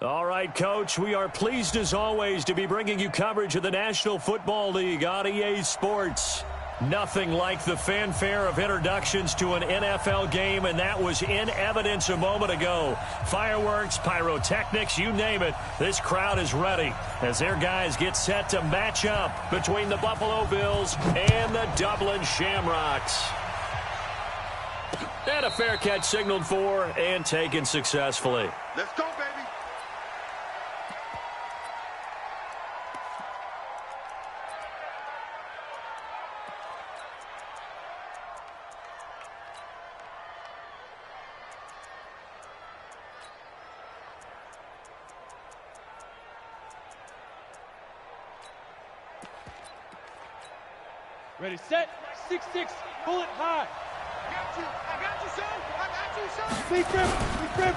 All right, Coach, we are pleased as always to be bringing you coverage of the National Football League on EA Sports. Nothing like the fanfare of introductions to an NFL game, and that was in evidence a moment ago. Fireworks, pyrotechnics, you name it, this crowd is ready as their guys get set to match up between the Buffalo Bills and the Dublin Shamrocks. And a fair catch signaled for and taken successfully. Let's go, baby. Ready, set, 6-6, bullet high. I got you, son. I got you, son. Please grip.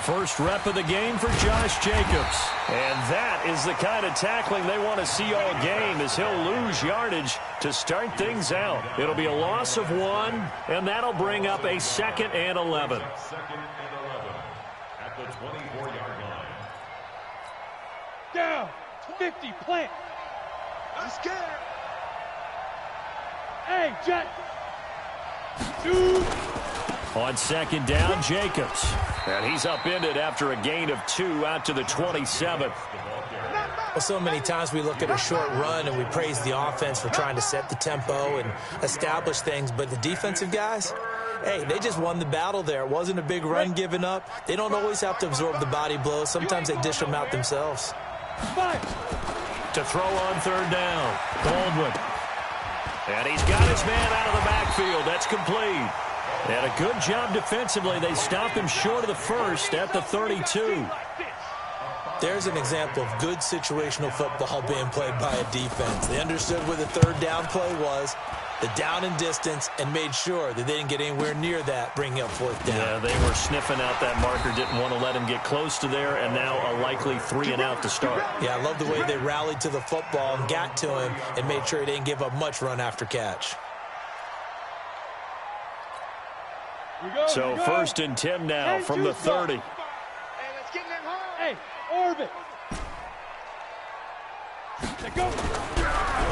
First rep of the game for Josh Jacobs. And that is the kind of tackling they want to see all game as he'll lose yardage to start things out. It'll be a loss of 1, and that'll bring up a 2nd and 11. Second and 11 at the 24-yard line. Down, 50, plant. I'm scared. Hey, jet. Shoot. On 2nd down, Jacobs. And he's upended after a gain of 2 out to the 27th. Well, so many times we look at a short run and we praise the offense for trying to set the tempo and establish things, but the defensive guys, hey, they just won the battle there. It wasn't a big run given up. They don't always have to absorb the body blows. Sometimes they dish them out themselves. To throw on 3rd down, Baldwin. And he's got his man out of the backfield. That's complete. And a good job defensively. They stopped him short of the first at the 32. There's an example of good situational football being played by a defense. They understood where the 3rd down play was, the down and distance, and made sure that they didn't get anywhere near that, bringing up 4th down. Yeah, they were sniffing out that marker, didn't want to let him get close to there, and now a likely 3 and out to start. Yeah, I love the way they rallied to the football and got to him and made sure he didn't give up much run after catch. So 1st and 10 now from the 30. Hey, let's get in that hole. Hey, orbit. Go.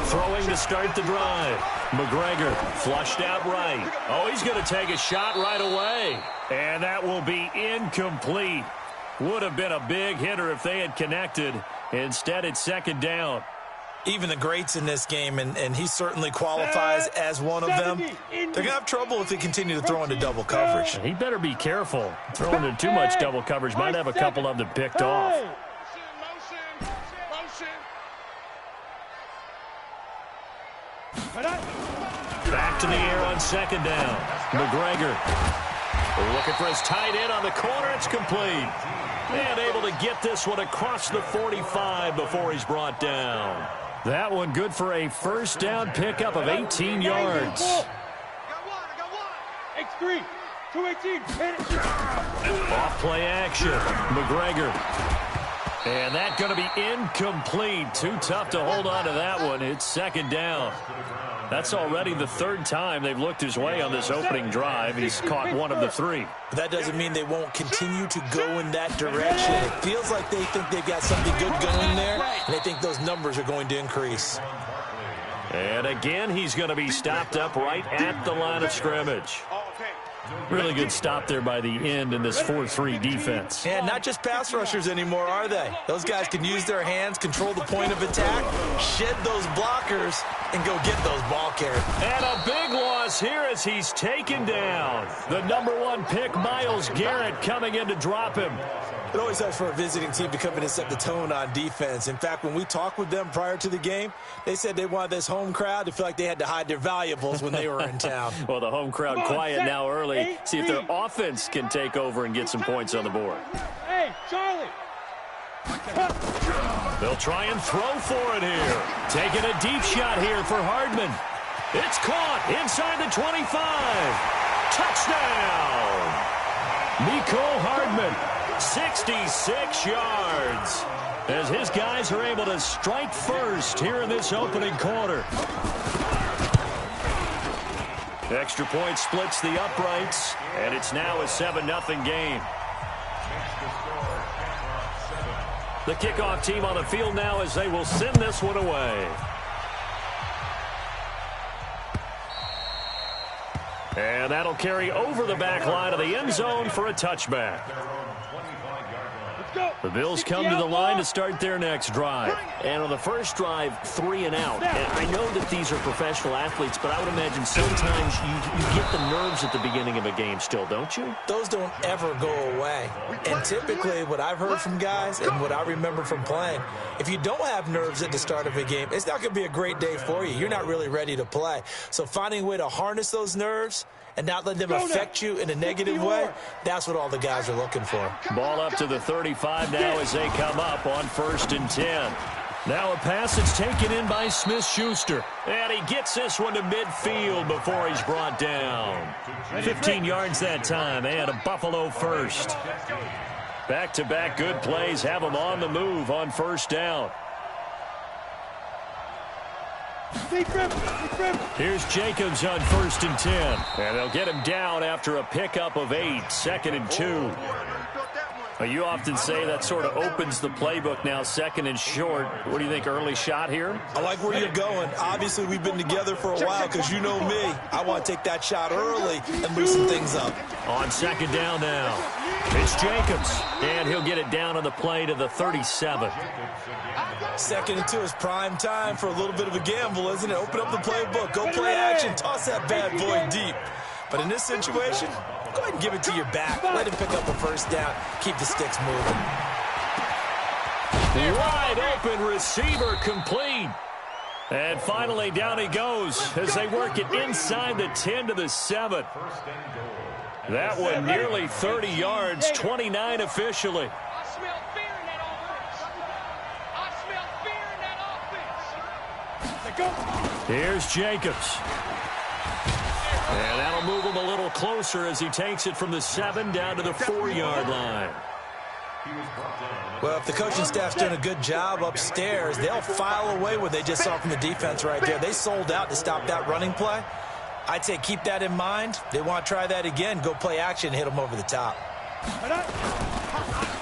Throwing to start the drive. McGregor flushed out right. Oh, he's going to take a shot right away. And that will be incomplete. Would have been a big hitter if they had connected. Instead, it's 2nd down. Even the greats in this game, and he certainly qualifies as one of them, they're going to have trouble if they continue to throw into double coverage. He better be careful. Throwing into too much double coverage might have a couple of them picked off. Back to the air on 2nd down. McGregor looking for his tight end on the corner. It's complete. And able to get this one across the 45 before he's brought down. That one good for a 1st down pickup of 18 yards. I got one. X3, 218, hit it. Off play action. McGregor. And that's going to be incomplete. Too tough to hold on to that one. It's 2nd down. That's already the 3rd time they've looked his way on this opening drive. He's caught 1 of the 3. But that doesn't mean they won't continue to go in that direction. It feels like they think they've got something good going there, and they think those numbers are going to increase. And again, he's going to be stopped up right at the line of scrimmage. Really good stop there by the end in this 4-3 defense. And not just pass rushers anymore, are they? Those guys can use their hands, control the point of attack, shed those blockers, and go get those ball carriers. And a big loss here as he's taken down. The number 1 pick, Myles Garrett, coming in to drop him. It always helps for a visiting team to come in and set the tone on defense. In fact, when we talked with them prior to the game, they said they wanted this home crowd to feel like they had to hide their valuables when they were in town. Well, the home crowd quiet now early. See if their offense can take over and get some points on the board. Hey, Charlie. They'll try and throw for it here. Taking a deep shot here for Hardman. It's caught inside the 25. Touchdown. Mecole Hardman, 66 yards. As his guys are able to strike first here in this opening quarter. Extra point splits the uprights, and it's now a 7-0 game. The kickoff team on the field now as they will send this one away. And that'll carry over the back line of the end zone for a touchback. The Bills come to the line to start their next drive. And on the first drive, 3 and out. And I know that these are professional athletes, but I would imagine sometimes you get the nerves at the beginning of a game still, don't you? Those don't ever go away. And typically what I've heard from guys and what I remember from playing, if you don't have nerves at the start of a game, it's not going to be a great day for you. You're not really ready to play. So finding a way to harness those nerves and not let them affect you in a negative way, that's what all the guys are looking for. Ball up to the 35 now as they come up on 1st and 10. Now a pass that's taken in by Smith-Schuster. And he gets this one to midfield before he's brought down. 15 yards that time and a Buffalo first. Back-to-back good plays have them on the move on 1st down. Here's Jacobs on 1st and 10. And they'll get him down after a pickup of 8, 2nd and 2. You often say that sort of opens the playbook now, 2nd and short. What do you think, early shot here? I like where you're going. Obviously, we've been together for a while because you know me. I want to take that shot early and loosen things up. On 2nd down now, it's Jacobs. And he'll get it down on the play to the 37. 2nd and 2 is prime time for a little bit of a gamble, isn't it? Open up the playbook, go play action, toss that bad boy deep. But in this situation, go ahead and give it to your back. Let him pick up a 1st down. Keep the sticks moving. Wide open receiver complete. And finally down he goes as they work it inside the 10 to the 7. That one nearly 30 yards, 29 officially. I smell fear in that offense. I smell fear in that offense. Here's Jacobs. And that'll move him a little closer as he takes it from the 7 down to the 4-yard line. Well, if the coaching staff's doing a good job upstairs, they'll file away what they just saw from the defense right there. They sold out to stop that running play. I'd say keep that in mind. They want to try that again. Go play action, hit them over the top.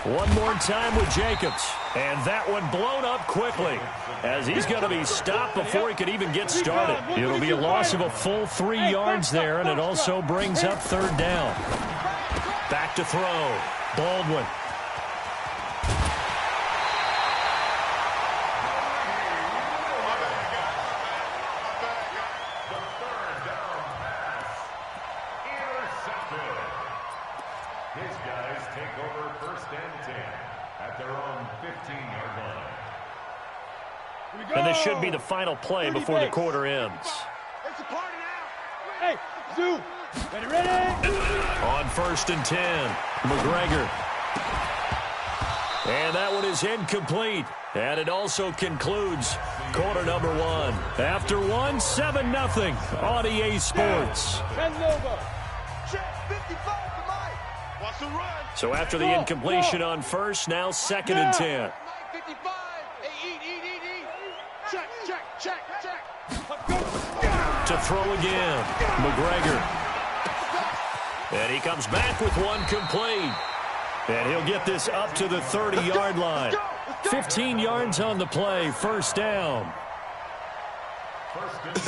One more time with Jacobs. And that one blown up quickly as he's going to be stopped before he could even get started. It'll be a loss of a full 3 yards there, and it also brings up 3rd down. Back to throw. Baldwin. His guys take over 1st and 10 at their own 15-yard line. And this should be the final play before the quarter ends. It's a party now. Hey, Zoo. Ready? On 1st and 10, McGregor. And that one is incomplete. And it also concludes quarter number 1. After 1, 7-0 on EA Sports. Check 55 to Mike. Wants to run. So after the incompletion on 1st, now 2nd and 10. Mike 55. Hey, eat. Check. To throw again, McGregor. And he comes back with one complete. And he'll get this up to the 30-yard line. 15 yards on the play, 1st down.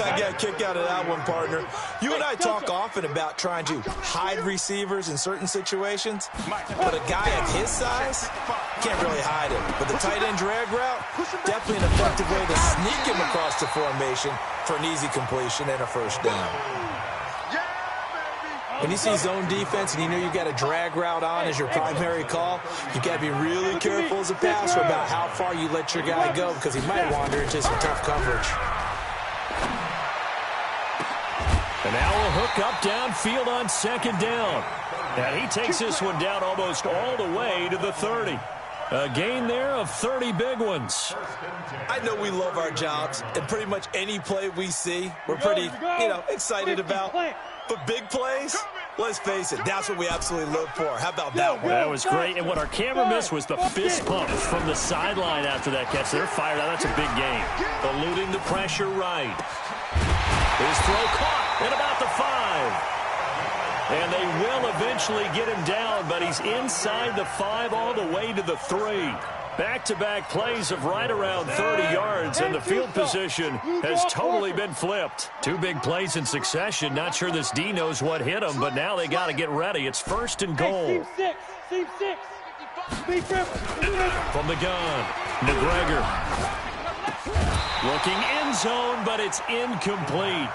I got a kick out of that one, partner. You and I talk often about trying to hide receivers in certain situations, but a guy of his size can't really hide him. But the tight end drag route, definitely an effective way to sneak him across the formation for an easy completion and a 1st down. When you see zone defense and you know you've got a drag route on as your primary call, you've got to be really careful as a passer about how far you let your guy go because he might wander into some tough coverage. And now a hook up downfield on 2nd down. And he takes this one down almost all the way to the 30. A gain there of 30 big ones. I know we love our jobs, and pretty much any play we see, we're pretty, excited about. But big plays, let's face it, that's what we absolutely live for. How about that one? That was great. And what our camera missed was the fist pump from the sideline after that catch. They're fired out. That's a big game. Eluding the pressure right. His throw caught at about the 5. And they will eventually get him down, but he's inside the 5 all the way to the 3. Back-to-back plays of right around 30 yards, and the field position has totally been flipped. Two big plays in succession. Not sure this D knows what hit him, but now they got to get ready. It's first and goal. Team six. From the gun, McGregor. Looking end zone, but it's incomplete.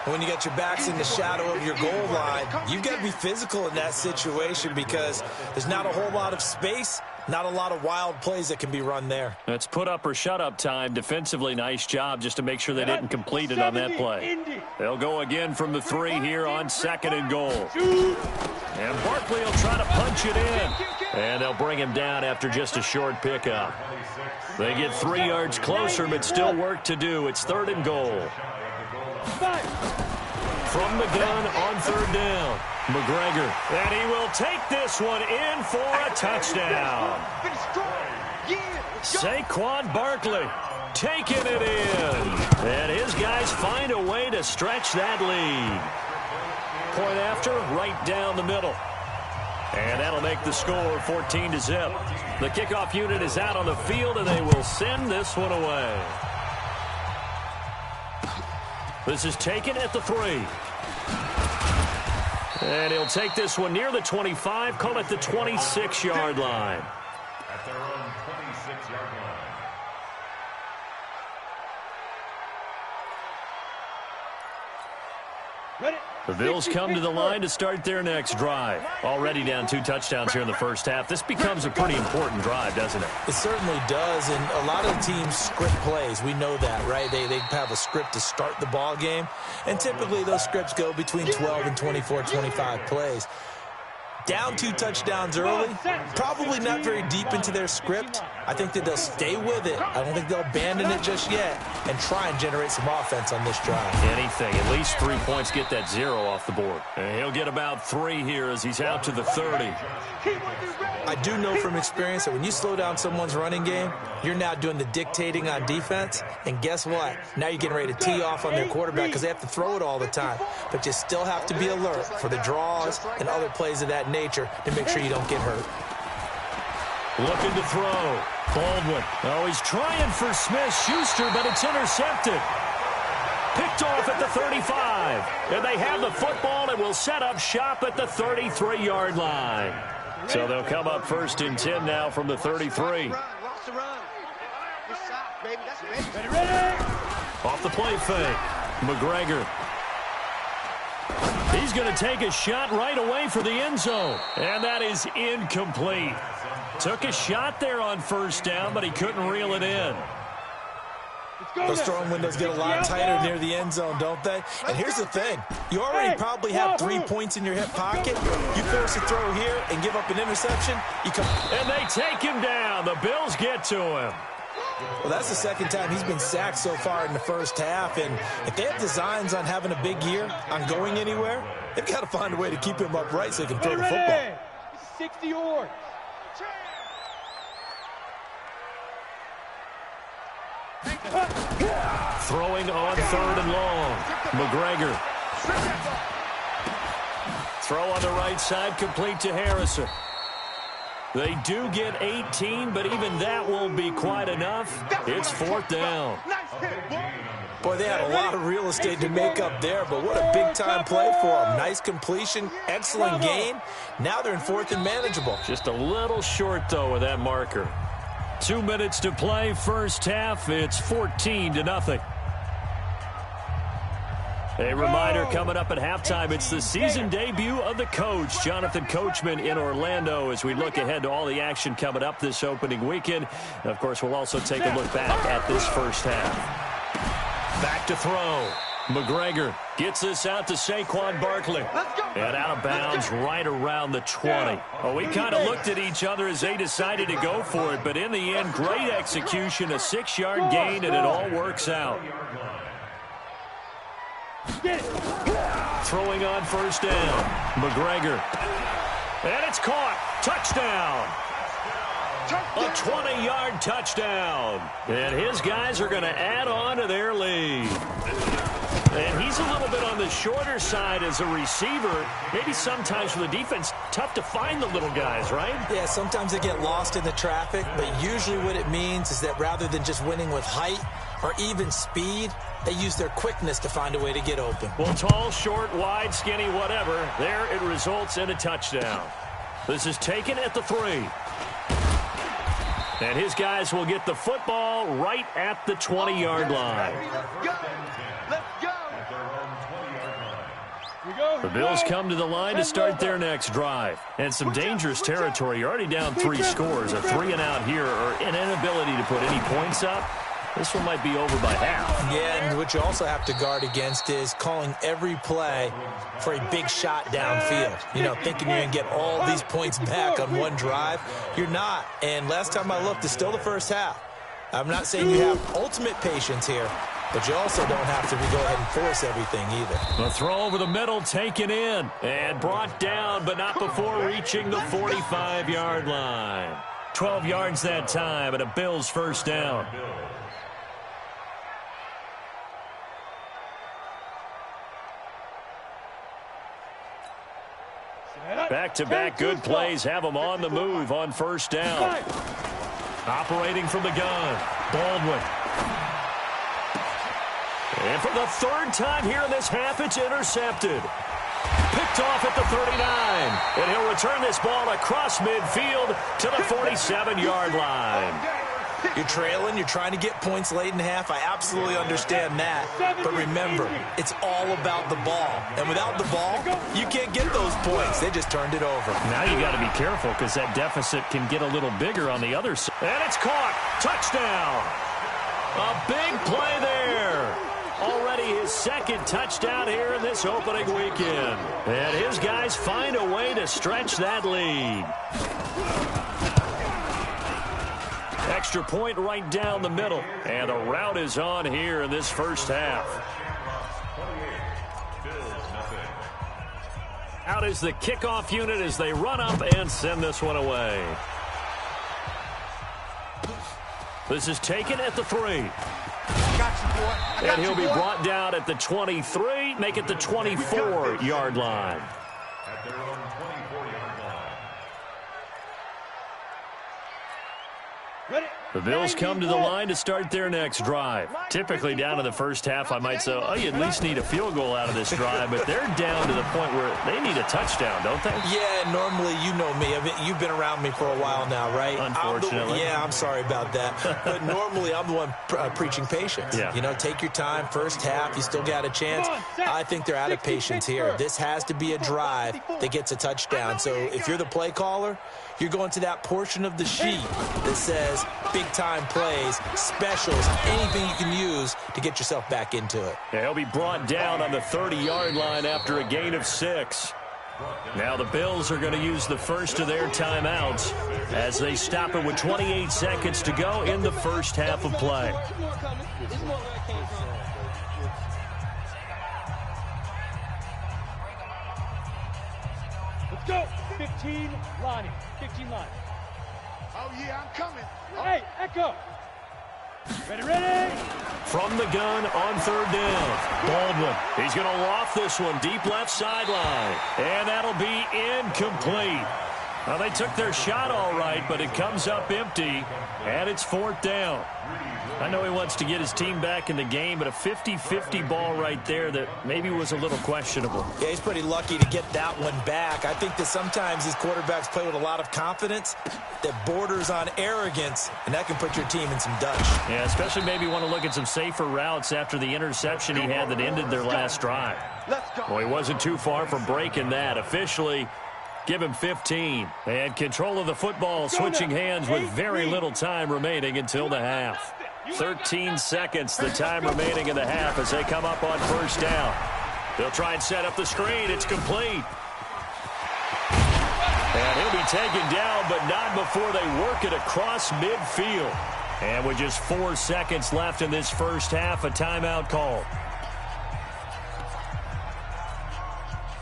When you got your backs in the shadow of your goal line, you've got to be physical in that situation because there's not a whole lot of space, not a lot of wild plays that can be run there. That's put up or shut up time. Defensively, nice job just to make sure they didn't complete it on that play. They'll go again from the 3 here on second and goal. And Barkley will try to punch it in. And they'll bring him down after just a short pickup. They get 3 yards closer, but still work to do. It's third and goal. From the gun on third down, McGregor. And he will take this one in for a touchdown. Saquon Barkley taking it in. And his guys find a way to stretch that lead. Point after, right down the middle. And that'll make the score 14-0. The kickoff unit is out on the field, and they will send this one away. This is taken at the 3. And he'll take this one near the 25, call it the 26-yard line. At their own 26-yard line. Ready? The Bills come to the line to start their next drive. Already down 2 touchdowns here in the first half. This becomes a pretty important drive, doesn't it? It certainly does, and a lot of the teams script plays. We know that, right? They have a script to start the ball game, and typically those scripts go between 12 and 24, 25 plays. Down 2 touchdowns early, probably not very deep into their script. I think that they'll stay with it. I don't think they'll abandon it just yet and try and generate some offense on this drive. Anything, at least 3 points, get that 0 off the board. And he'll get about 3 here as he's out to the 30. I do know from experience that when you slow down someone's running game, you're now doing the dictating on defense. And guess what? Now you're getting ready to tee off on their quarterback because they have to throw it all the time. But you still have to be alert for the draws and other plays of that nature to make sure you don't get hurt. Looking to throw. Baldwin. Oh, he's trying for Smith-Schuster, but it's intercepted. Picked off at the 35. And they have the football and will set up shop at the 33-yard line. So they'll come up first and 10 now from the 33. Off the play fake. McGregor. He's going to take a shot right away for the end zone. And that is incomplete. Took a shot there on first down, but he couldn't reel it in. Those throwing windows get a lot tighter near the end zone, don't they? And here's the thing. You already probably have 3 points in your hip pocket. You force a throw here and give up an interception. And they take him down. The Bills get to him. Well, that's the second time he's been sacked so far in the first half. And if they have designs on having a big year, on going anywhere, they've got to find a way to keep him upright so he can throw the football. 60 yards. Throwing on third and long. McGregor. Throw on the right side, complete to Harrison. They do get 18, but even that won't be quite enough. It's fourth down. Boy, they had a lot of real estate to make up there, but what a big-time play for them. Nice completion, excellent gain. Now they're in fourth and manageable. Just a little short, though, with that marker. 2 minutes to play, first half. It's 14-0. A reminder coming up at halftime, it's the season debut of the coach, Jonathan Coachman in Orlando, as we look ahead to all the action coming up this opening weekend. And of course, we'll also take a look back at this first half. Back to throw. McGregor gets this out to Saquon Barkley. And out of bounds right around the 20. Well, we kind of looked at each other as they decided to go for it, but in the end, great execution, a 6-yard gain, and it all works out. Throwing on first down. McGregor. And it's caught. Touchdown. A 20-yard touchdown. And his guys are going to add on to their lead. And he's a little bit on the shorter side as a receiver. Maybe sometimes for the defense, tough to find the little guys, right? Yeah, sometimes they get lost in the traffic, but usually what it means is that rather than just winning with height or even speed, they use their quickness to find a way to get open. Well, tall, short, wide, skinny, whatever. There it results in a touchdown. This is taken at the 3. And his guys will get the football right at the 20-yard line. Let's go. The Bills come to the line to start their next drive. And some dangerous territory. You're already down 3 scores. A 3-and-out here or an inability to put any points up. This one might be over by half. Yeah, and what you also have to guard against is calling every play for a big shot downfield. You know, thinking you're going to get all these points back on one drive. You're not. And last time I looked, it's still the first half. I'm not saying you have ultimate patience here, but you also don't have to go ahead and force everything either. The throw over the middle taken in and brought down, but not before reaching the 45-yard line. 12 yards that time and a Bills first down. Back-to-back good plays have them on the move on first down. Operating from the gun, Baldwin. And for the 3rd time here in this half, it's intercepted. Picked off at the 39. And he'll return this ball across midfield to the 47-yard line. You're trailing, you're trying to get points late in half. I absolutely understand that. But remember, it's all about the ball. And without the ball, you can't get those points. They just turned it over. Now you got to be careful because that deficit can get a little bigger on the other side. And it's caught. Touchdown. A big play there. Already his 2nd touchdown here in this opening weekend. And his guys find a way to stretch that lead. Extra point right down the middle. And the route is on here in this first half. Out is the kickoff unit as they run up and send this one away. This is taken at the 3. And he'll be brought down at the 23, make it the 24-yard line. At their own 24-yard line. Ready? The Bills come to the line to start their next drive. Typically down in the first half, I might say, oh, you at least need a field goal out of this drive, but they're down to the point where they need a touchdown, don't they? Yeah, normally, you know me. I mean, you've been around me for a while now, right? Unfortunately. I'm sorry about that. But normally, I'm the one preaching patience. Yeah. You know, take your time. First half, you still got a chance. I think they're out of patience here. This has to be a drive that gets a touchdown. So if you're the play caller, you're going to that portion of the sheet that says big-time plays, specials, anything you can use to get yourself back into it. Yeah, he'll be brought down on the 30-yard line after a gain of 6. Now the Bills are going to use the first of their timeouts as they stop it with 28 seconds to go in the first half of play. Let's go. 15 Lonnie. 15 Lonnie. Oh, yeah, I'm coming. Hey, Echo. Ready. From the gun on 3rd down, Baldwin. He's going to loft this one deep left sideline. And that'll be incomplete. Well, they took their shot all right, but it comes up empty, and it's 4th down. I know he wants to get his team back in the game, but a 50-50 ball right there that maybe was a little questionable. Yeah, he's pretty lucky to get that one back. I think that sometimes these quarterbacks play with a lot of confidence that borders on arrogance, and that can put your team in some Dutch. Yeah, especially maybe want to look at some safer routes after the interception he had that ended their last drive. Let's go. Well, he wasn't too far from breaking that. Officially, give him 15. And control of the football switching hands with very little time remaining until the half. 13 seconds, the time remaining in the half as they come up on first down. They'll try and set up the screen. It's complete. And he'll be taken down, but not before they work it across midfield. And with just 4 seconds left in this first half, a timeout call.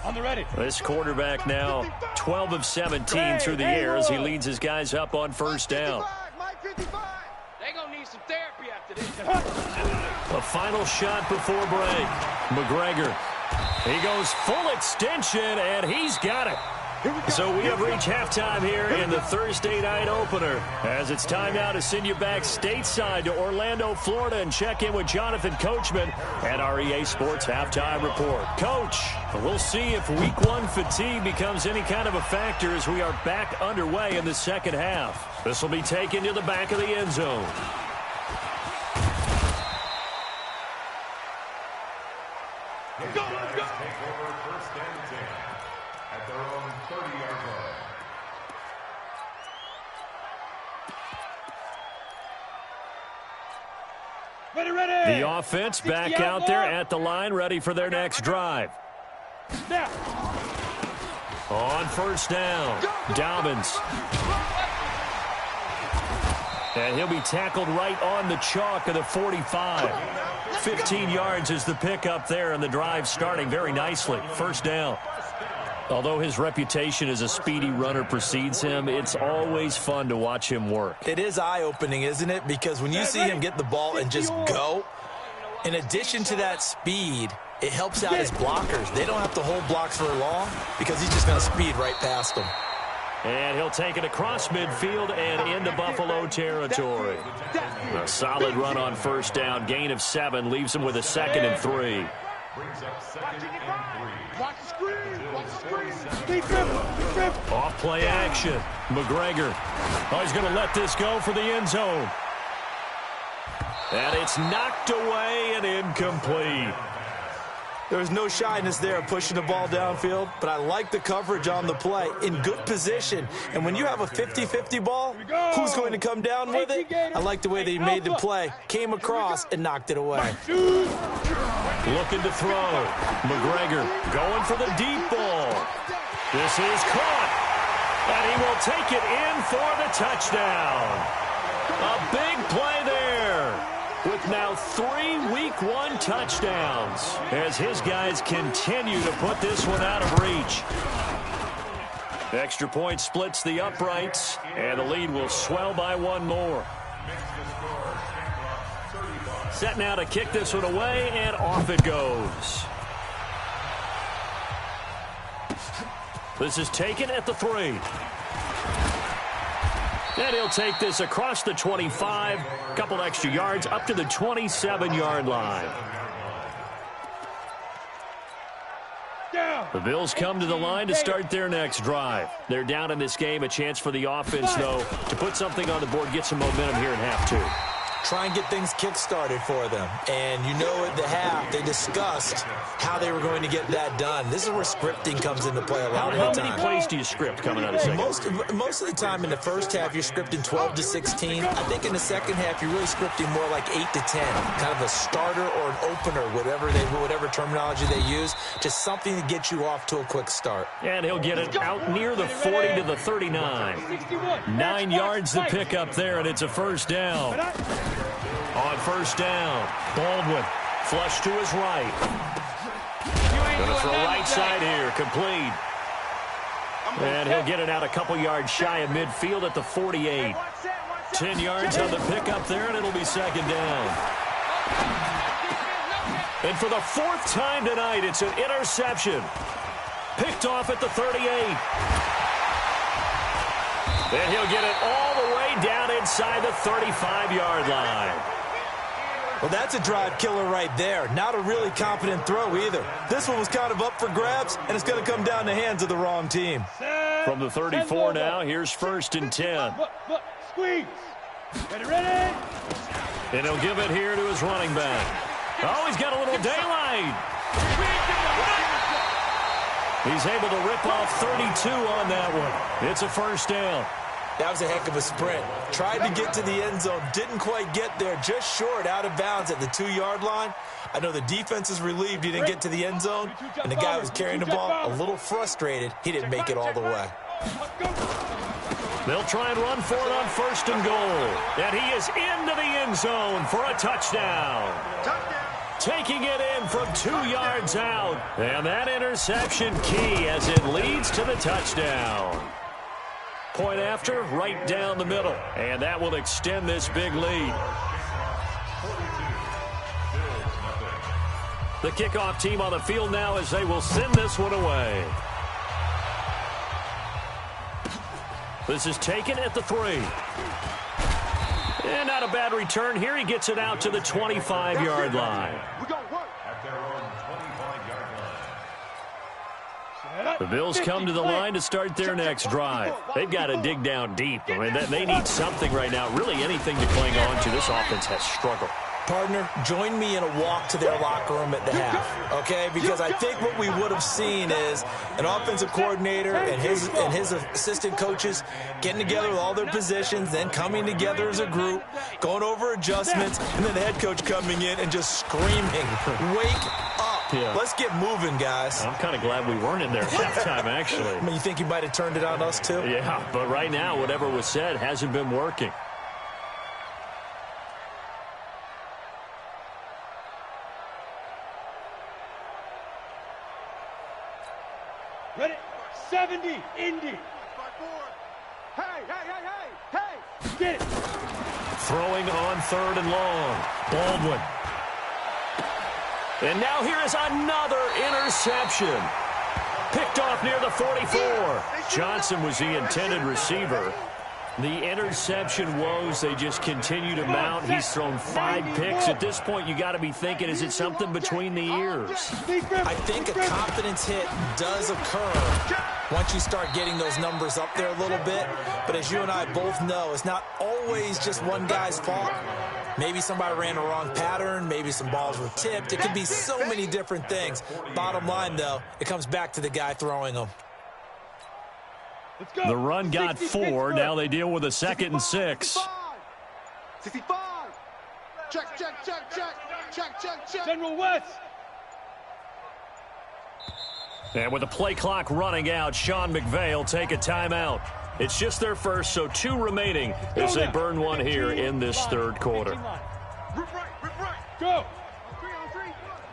On the ready. This quarterback now 12 of 17 through the air as he leads his guys up on first down. Mike 55. They gonna need some therapy after this. A final shot before break. McGregor. He goes full extension, and he's got it. So we have reached halftime here in the Thursday night opener, as it's time now to send you back stateside to Orlando, Florida, and check in with Jonathan Coachman at our EA Sports Halftime Report. Coach, we'll see if Week 1 fatigue becomes any kind of a factor as we are back underway in the second half. This will be taken to the back of the end zone. Let's go. Take over first and 10 at their own 30-yard line. Ready. The offense back out there at the line, ready for their next drive. Now. On first down, Dobbins. And he'll be tackled right on the chalk of the 45. 15 yards is the pickup there, and the drive starting very nicely. First down. Although his reputation as a speedy runner precedes him, it's always fun to watch him work. It is eye-opening, isn't it? Because when you see him get the ball and just go, in addition to that speed, it helps out his blockers. They don't have to hold blocks for long because he's just going to speed right past them. And he'll take it across midfield and into Buffalo territory. A solid run on first down. Gain of 7 leaves him with a 2nd and 3. Brings up 2nd and 3. Watch the screen. Watch the screen. Off play action. McGregor. Oh, he's going to let this go for the end zone. And it's knocked away and incomplete. There's no shyness there pushing the ball downfield, but I like the coverage on the play. In good position. And when you have a 50-50 ball, who's going to come down with it? I like the way that he made the play, came across, and knocked it away. Looking to throw. McGregor going for the deep ball. This is caught. And he will take it in for the touchdown. A big play there. With now 3 Week 1 touchdowns as his guys continue to put this one out of reach. Extra point splits the uprights, and the lead will swell by 1 more. Set now to kick this one away, and off it goes. This is taken at the 3. And he'll take this across the 25, a couple extra yards, up to the 27-yard line. The Bills come to the line to start their next drive. They're down in this game. A chance for the offense, though, to put something on the board, get some momentum here in half 2. Try and get things kick-started for them. And you know at the half, they discussed how they were going to get that done. This is where scripting comes into play a lot of the time. How many plays do you script coming out of second? Most of the time in the first half, you're scripting 12 to 16. I think in the second half, you're really scripting more like 8 to 10. Kind of a starter or an opener, whatever terminology they use. Just something to get you off to a quick start. And he'll get it out near the 40 to the 39. 9 yards to pick up there, and it's a first down. On first down, Baldwin flush to his right. Going to throw right side here, complete. And he'll get it out a couple yards shy of midfield at the 48. 10 yards on the pickup there, and it'll be second down. And for the 4th time tonight, it's an interception. Picked off at the 38. And he'll get it all the way down inside the 35-yard line. Well, that's a drive killer right there. Not a really confident throw either. This one was kind of up for grabs, and it's going to come down the hands of the wrong team. From the 34 now, here's 1st and 10. Squeeze. Ready. And he'll give it here to his running back. Oh, he's got a little daylight. He's able to rip off 32 on that one. It's a first down. That was a heck of a sprint. Tried to get to the end zone, didn't quite get there, just short, out of bounds at the 2-yard line. I know the defense is relieved he didn't get to the end zone, and the guy who was carrying the ball, a little frustrated, he didn't make it all the way. They'll try and run for it on 1st and goal. And he is into the end zone for a touchdown. Taking it in from 2 yards out. And that interception key as it leads to the touchdown. Point after, right down the middle. And that will extend this big lead. The kickoff team on the field now as they will send this one away. This is taken at the 3. And not a bad return here. He gets it out to the 25-yard line. We're going to work. At their own 25-yard line. The Bills come to the line to start their next drive. They've got to dig down deep. I mean, they need something right now, really anything to cling on to. This offense has struggled. Partner, join me in a walk to their locker room at the half, okay? Because I think what we would have seen is an offensive coordinator and his assistant coaches getting together with all their positions, then coming together as a group, going over adjustments, and then the head coach coming in and just screaming, "Wake up. Yeah. Let's get moving, guys." I'm kind of glad we weren't in there at halftime, actually. I mean, you think he might have turned it on us, too? Yeah, but right now, whatever was said hasn't been working. Ready? 70, Indy. Hey, hey, hey, hey, hey. Get it. Throwing on 3rd and long. Baldwin. And now here is another interception. Picked off near the 44. Johnson was the intended receiver. The interception woes, they just continue to mount. He's thrown 5 picks. At this point, you got to be thinking, is it something between the ears? I think a confidence hit does occur once you start getting those numbers up there a little bit. But as you and I both know, it's not always just one guy's fault. Maybe somebody ran the wrong pattern. Maybe some balls were tipped. It could be so many different things. Bottom line, though, it comes back to the guy throwing them. The run got 4. Now they deal with a 2nd and 6. 65. Check, check, check, check. Check, check, check. General West. And with the play clock running out, Sean McVay will take a timeout. It's just their first, so 2 remaining as they burn one here in this 3rd quarter. Rip right, rip right. Go. 3 on 3.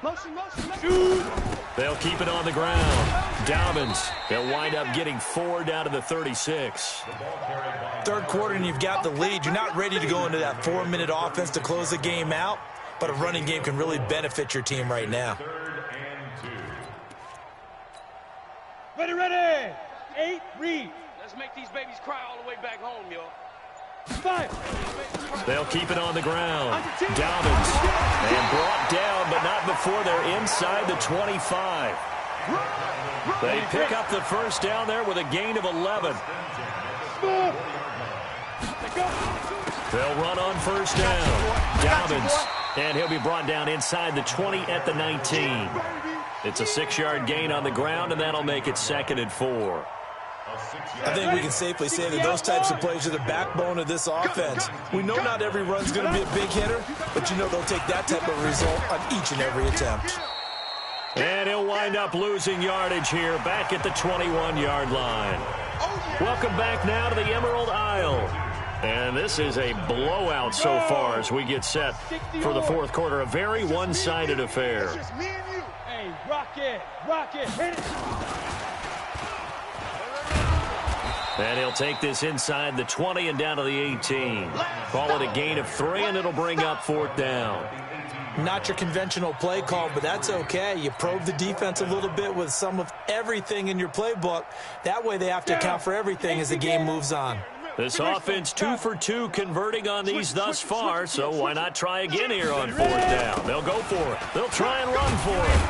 Motion, motion, motion. They'll keep it on the ground. Dobbins, they'll wind up getting 4 down to the 36. 3rd quarter and you've got the lead. You're not ready to go into that 4-minute offense to close the game out, but a running game can really benefit your team right now. 3rd and 2. Ready, ready. 8, read. Let's make these babies cry all the way back home, yo. 5. They'll keep it on the ground. Dobbins, and brought down, but not before they're inside the 25. They pick up the first down there with a gain of 11. They'll run on first down. Dobbins, and he'll be brought down inside the 20 at the 19. It's a 6-yard gain on the ground, and that'll make it 2nd and 4. I think we can safely say that those types of plays are the backbone of this offense. We know not every run's going to be a big hitter, but you know they'll take that type of result on each and every attempt. And he'll wind up losing yardage here back at the 21-yard line. Welcome back now to the Emerald Isle. And this is a blowout so far as we get set for the 4th quarter. A very one-sided affair. Hey, rock it, hit it. And he'll take this inside the 20 and down to the 18. Call it a gain of 3, and it'll bring up 4th down. Not your conventional play call, but that's okay. You probe the defense a little bit with some of everything in your playbook. That way they have to account for everything as the game moves on. This offense 2 for 2 converting on these thus far, so why not try again here on 4th down? They'll go for it. They'll try and run for it.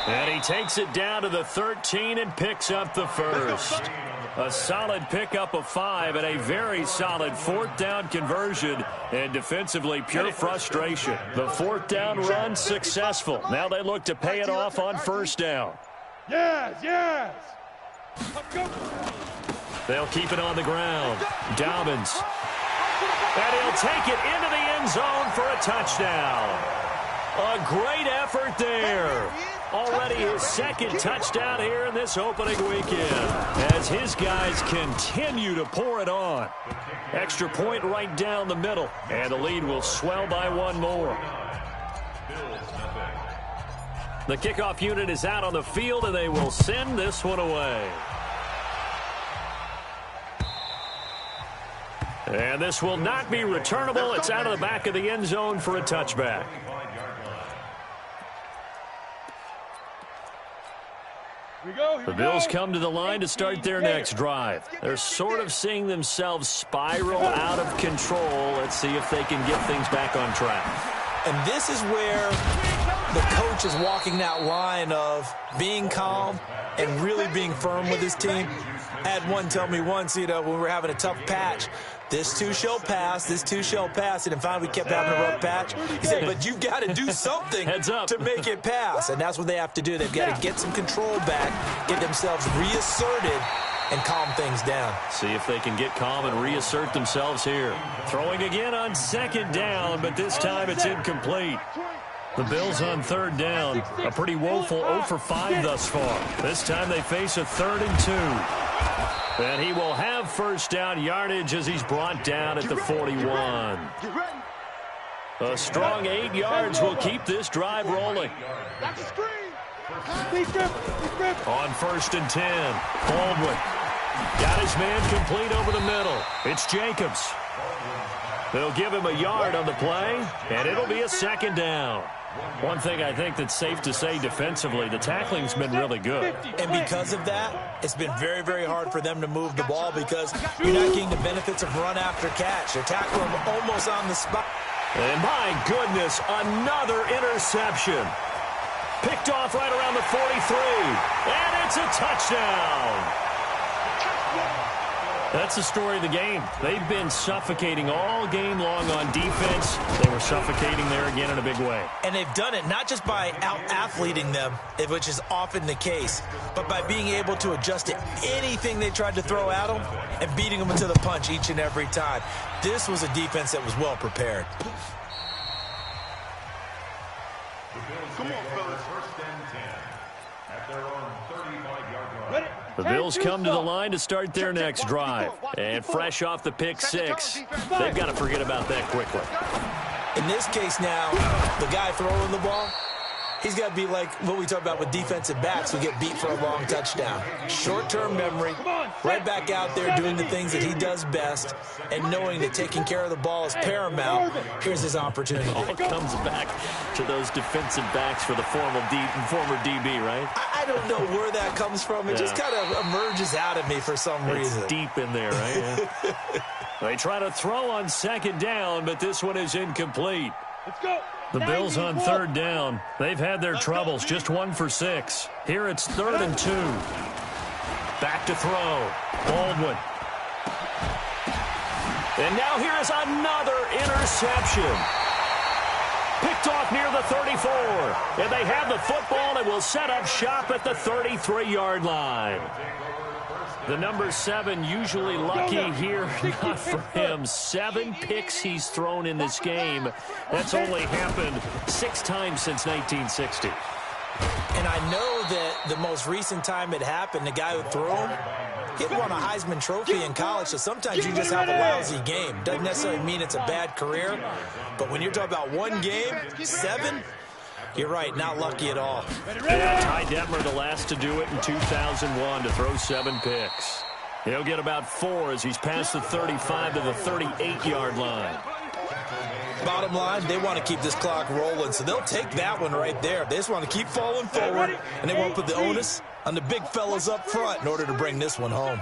And he takes it down to the 13 and picks up the first. A solid pickup of 5 and a very solid 4th down conversion, and defensively pure frustration. The 4th down run successful. Now they look to pay it off on 1st down. Yes, yes. Let's go. They'll keep it on the ground. Dobbins. And he'll take it into the end zone for a touchdown. A great effort there. Already his 2nd touchdown here in this opening weekend as his guys continue to pour it on. Extra point right down the middle, and the lead will swell by 1 more. The kickoff unit is out on the field, and they will send this one away. And this will not be returnable. It's out of the back of the end zone for a touchback. The Bills come to the line to start their next drive. They're sort of seeing themselves spiral out of control. Let's see if they can get things back on track. And this is where the coach is walking that line of being calm and really being firm with his team. I had one tell me once, when we were having a tough patch, this too shall pass, this too shall pass. And then finally we kept having a rough patch. He said, but you've got to do something to make it pass. And that's what they have to do. They've got to get some control back, get themselves reasserted, and calm things down. See if they can get calm and reassert themselves here. Throwing again on second down, but this time it's incomplete. The Bills on third down. A pretty woeful 0 for 5 thus far. This time they face a 3rd and 2. And he will have first down yardage as he's brought down at the 41. A strong 8 yards will keep this drive rolling. On 1st and 10, Baldwin got his man complete over the middle. It's Jacobs. They'll give him a yard on the play, and it'll be a 2nd down. One thing I think that's safe to say defensively, the tackling's been really good. And because of that, it's been very, very hard for them to move the ball because you're not getting the benefits of run after catch. They're tackling them almost on the spot. And my goodness, another interception. Picked off right around the 43. And it's a touchdown. That's the story of the game. They've been suffocating all game long on defense. They were suffocating there again in a big way. And they've done it not just by out-athleting them, which is often the case, but by being able to adjust to anything they tried to throw at them and beating them into the punch each and every time. This was a defense that was well prepared. Come on, fellas. 1st and 10 at their own 35-yard line. The Bills come to the line to start their next drive. And fresh off the pick 6, they've got to forget about that quickly. In this case now, the guy throwing the ball, he's got to be like what we talk about with defensive backs who get beat for a long touchdown. Short-term memory, right back out there doing the things that he does best, and knowing that taking care of the ball is paramount. Here's his opportunity. It all comes back to those defensive backs for the former DB, right? I don't know where that comes from. It just kind of emerges out of me for some reason. It's deep in there, right? Yeah. They try to throw on 2nd down, but this one is incomplete. Let's go. The Bills on 3rd down. They've had their troubles, just 1 for 6. Here it's 3rd and 2. Back to throw. Baldwin. And now here is another interception. Picked off near the 34. And they have the football and will set up shop at the 33-yard line. The number 7 usually lucky here, not for him. 7 picks he's thrown in this game. That's only happened 6 times since 1960. And I know that the most recent time it happened, the guy who threw him, he had won a Heisman Trophy in college, so sometimes you just have a lousy game. Doesn't necessarily mean it's a bad career, but when you're talking about one game, 7, you're right, not lucky at all. Yeah, Ty Detmer, the last to do it in 2001, to throw 7 picks. He'll get about 4 as he's past the 35 to the 38-yard line. Bottom line, they want to keep this clock rolling, so they'll take that one right there. They just want to keep falling forward, and they won't put the onus on the big fellas up front in order to bring this one home.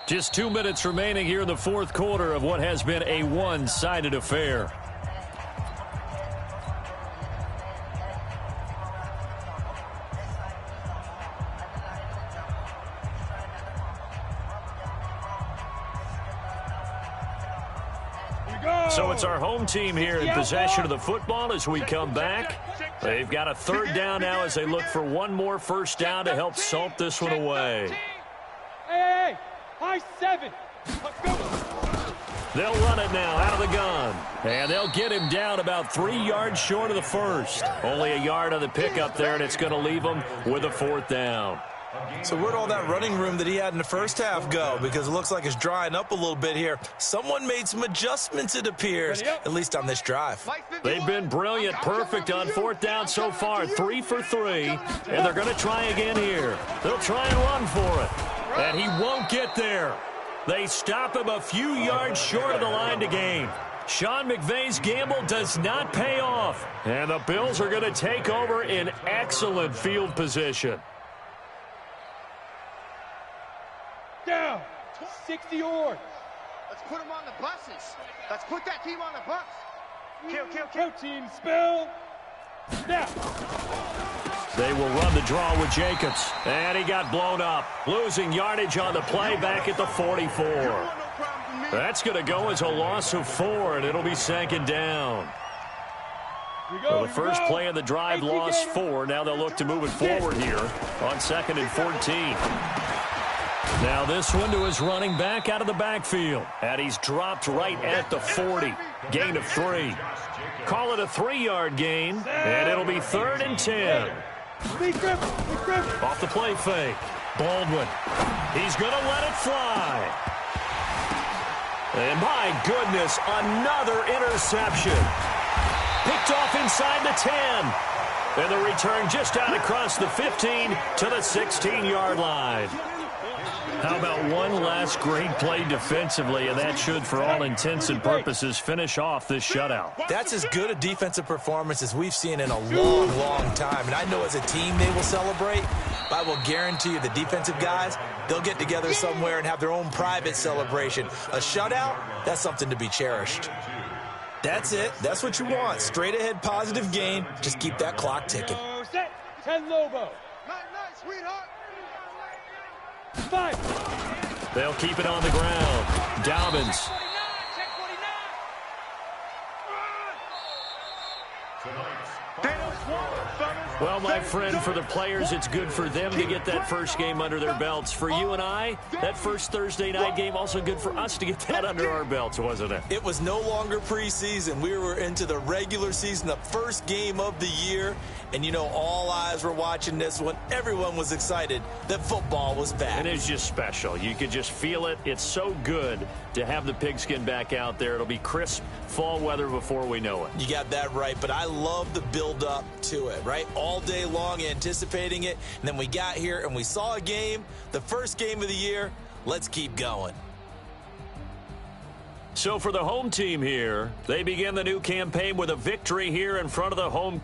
Just 2 minutes remaining here in the 4th quarter of what has been a one-sided affair. So it's our home team here in possession of the football as we come back. They've got a 3rd down now as they look for one more first down to help salt this one away. Hey, high 7. Let's go. They'll run it now out of the gun. And they'll get him down about 3 yards short of the first. Only a yard on the pickup there, and it's going to leave them with a 4th down. So where'd all that running room that he had in the first half go? Because it looks like it's drying up a little bit here. Someone made some adjustments, it appears, at least on this drive. They've been brilliant, perfect on 4th down so far, 3 for 3, and they're going to try again here. They'll try and run for it, and he won't get there. They stop him a few yards short of the line to gain. Sean McVay's gamble does not pay off. And the Bills are going to take over in excellent field position. Down. 60 yards. Let's put them on the buses. Let's put that team on the bus. Kill. Go team, spell. Snap. They will run the draw with Jacobs. And he got blown up. Losing yardage on the play back at the 44. That's going to go as a loss of 4, and it'll be second down. So the first play of the drive lost 4. Now they'll look to move it forward here on 2nd and 14. Now this one to his running back out of the backfield. And he's dropped right at the 40. Gain of 3. Call it a 3-yard gain, and it'll be 3rd and 10. Off the play fake. Baldwin. He's going to let it fly. And my goodness, another interception. Picked off inside the 10. And the return just out across the 15 to the 16-yard line. How about one last great play defensively, and that should, for all intents and purposes, finish off this shutout. That's as good a defensive performance as we've seen in a long, long time. And I know as a team they will celebrate, but I will guarantee you the defensive guys, they'll get together somewhere and have their own private celebration. A shutout, that's something to be cherished. That's it. That's what you want. Straight ahead positive gain. Just keep that clock ticking. Set. 10 Lobo. Nice, sweetheart. 5. They'll keep it on the ground. Dobbins. Well, my friend, for the players, it's good for them to get that first game under their belts. For you and I, that first Thursday night game, also good for us to get that under our belts, wasn't it? It was no longer preseason. We were into the regular season, the first game of the year. And, you know, all eyes were watching this one. Everyone was excited that football was back. It is just special. You could just feel it. It's so good to have the pigskin back out there. It'll be crisp fall weather before we know it. You got that right, but I love the build-up to it, right? All day long anticipating it, and then we got here and we saw a game, the first game of the year. Let's keep going. So for the home team here, they begin the new campaign with a victory here in front of the home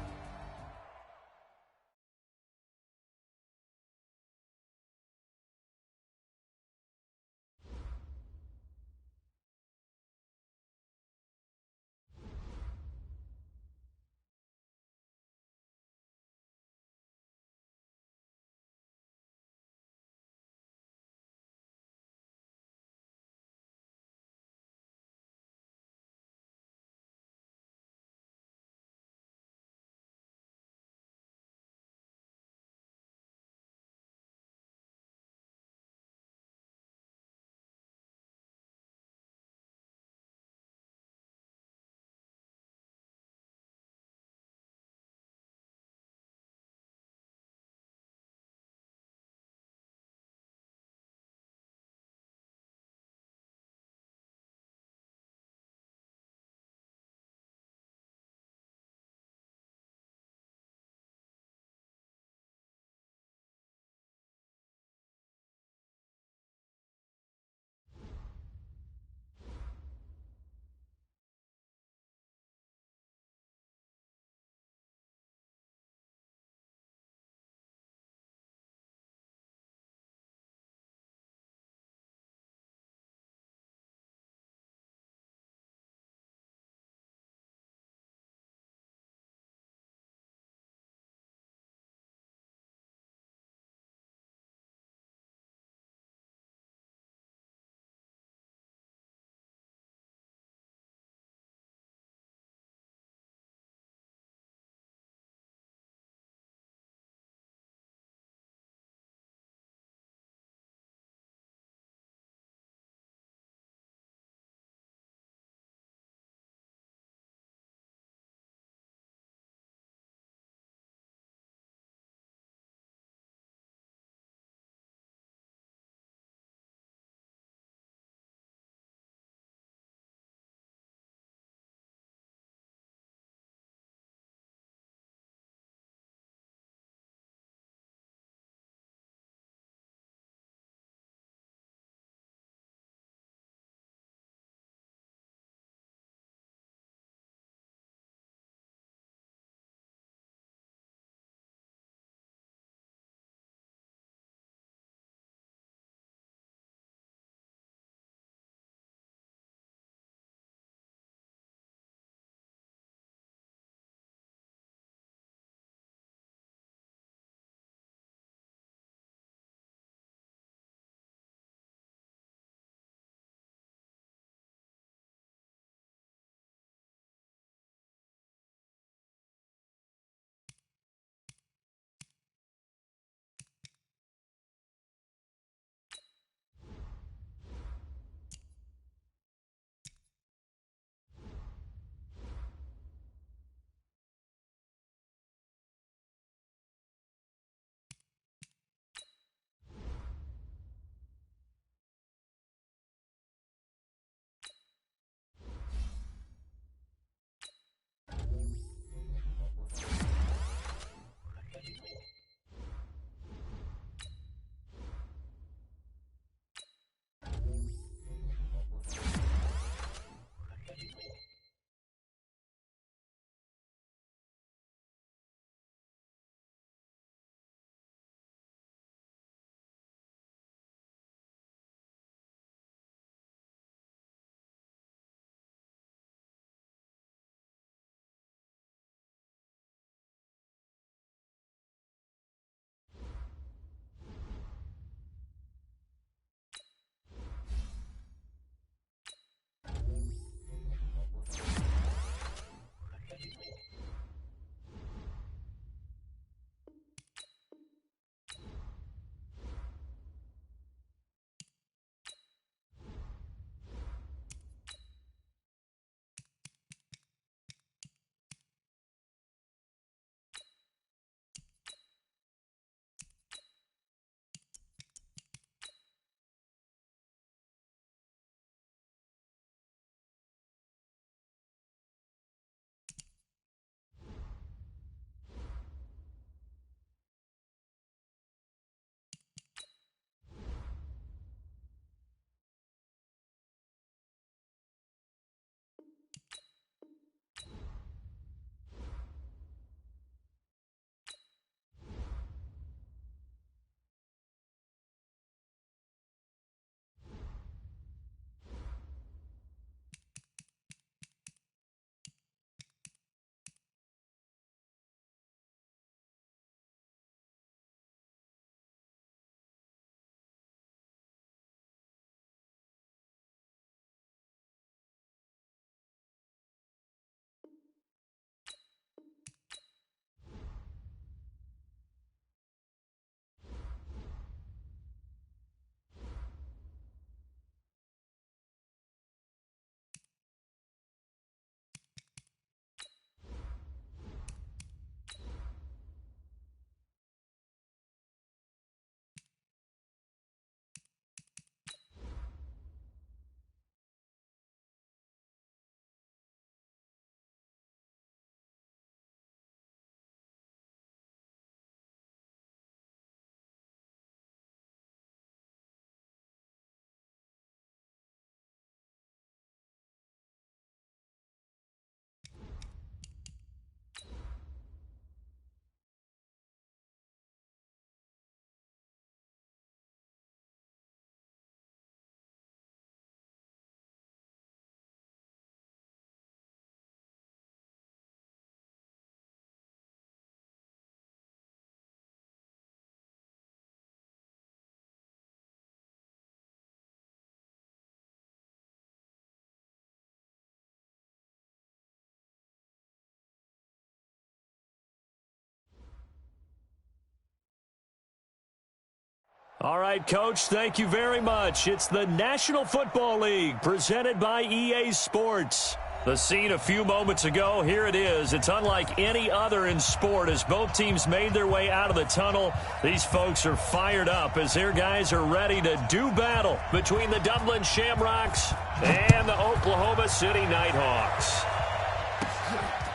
All right, Coach, thank you very much. It's the National Football League presented by EA Sports. The scene a few moments ago, here it is. It's unlike any other in sport as both teams made their way out of the tunnel. These folks are fired up as their guys are ready to do battle between the Dublin Shamrocks and the Oklahoma City Nighthawks.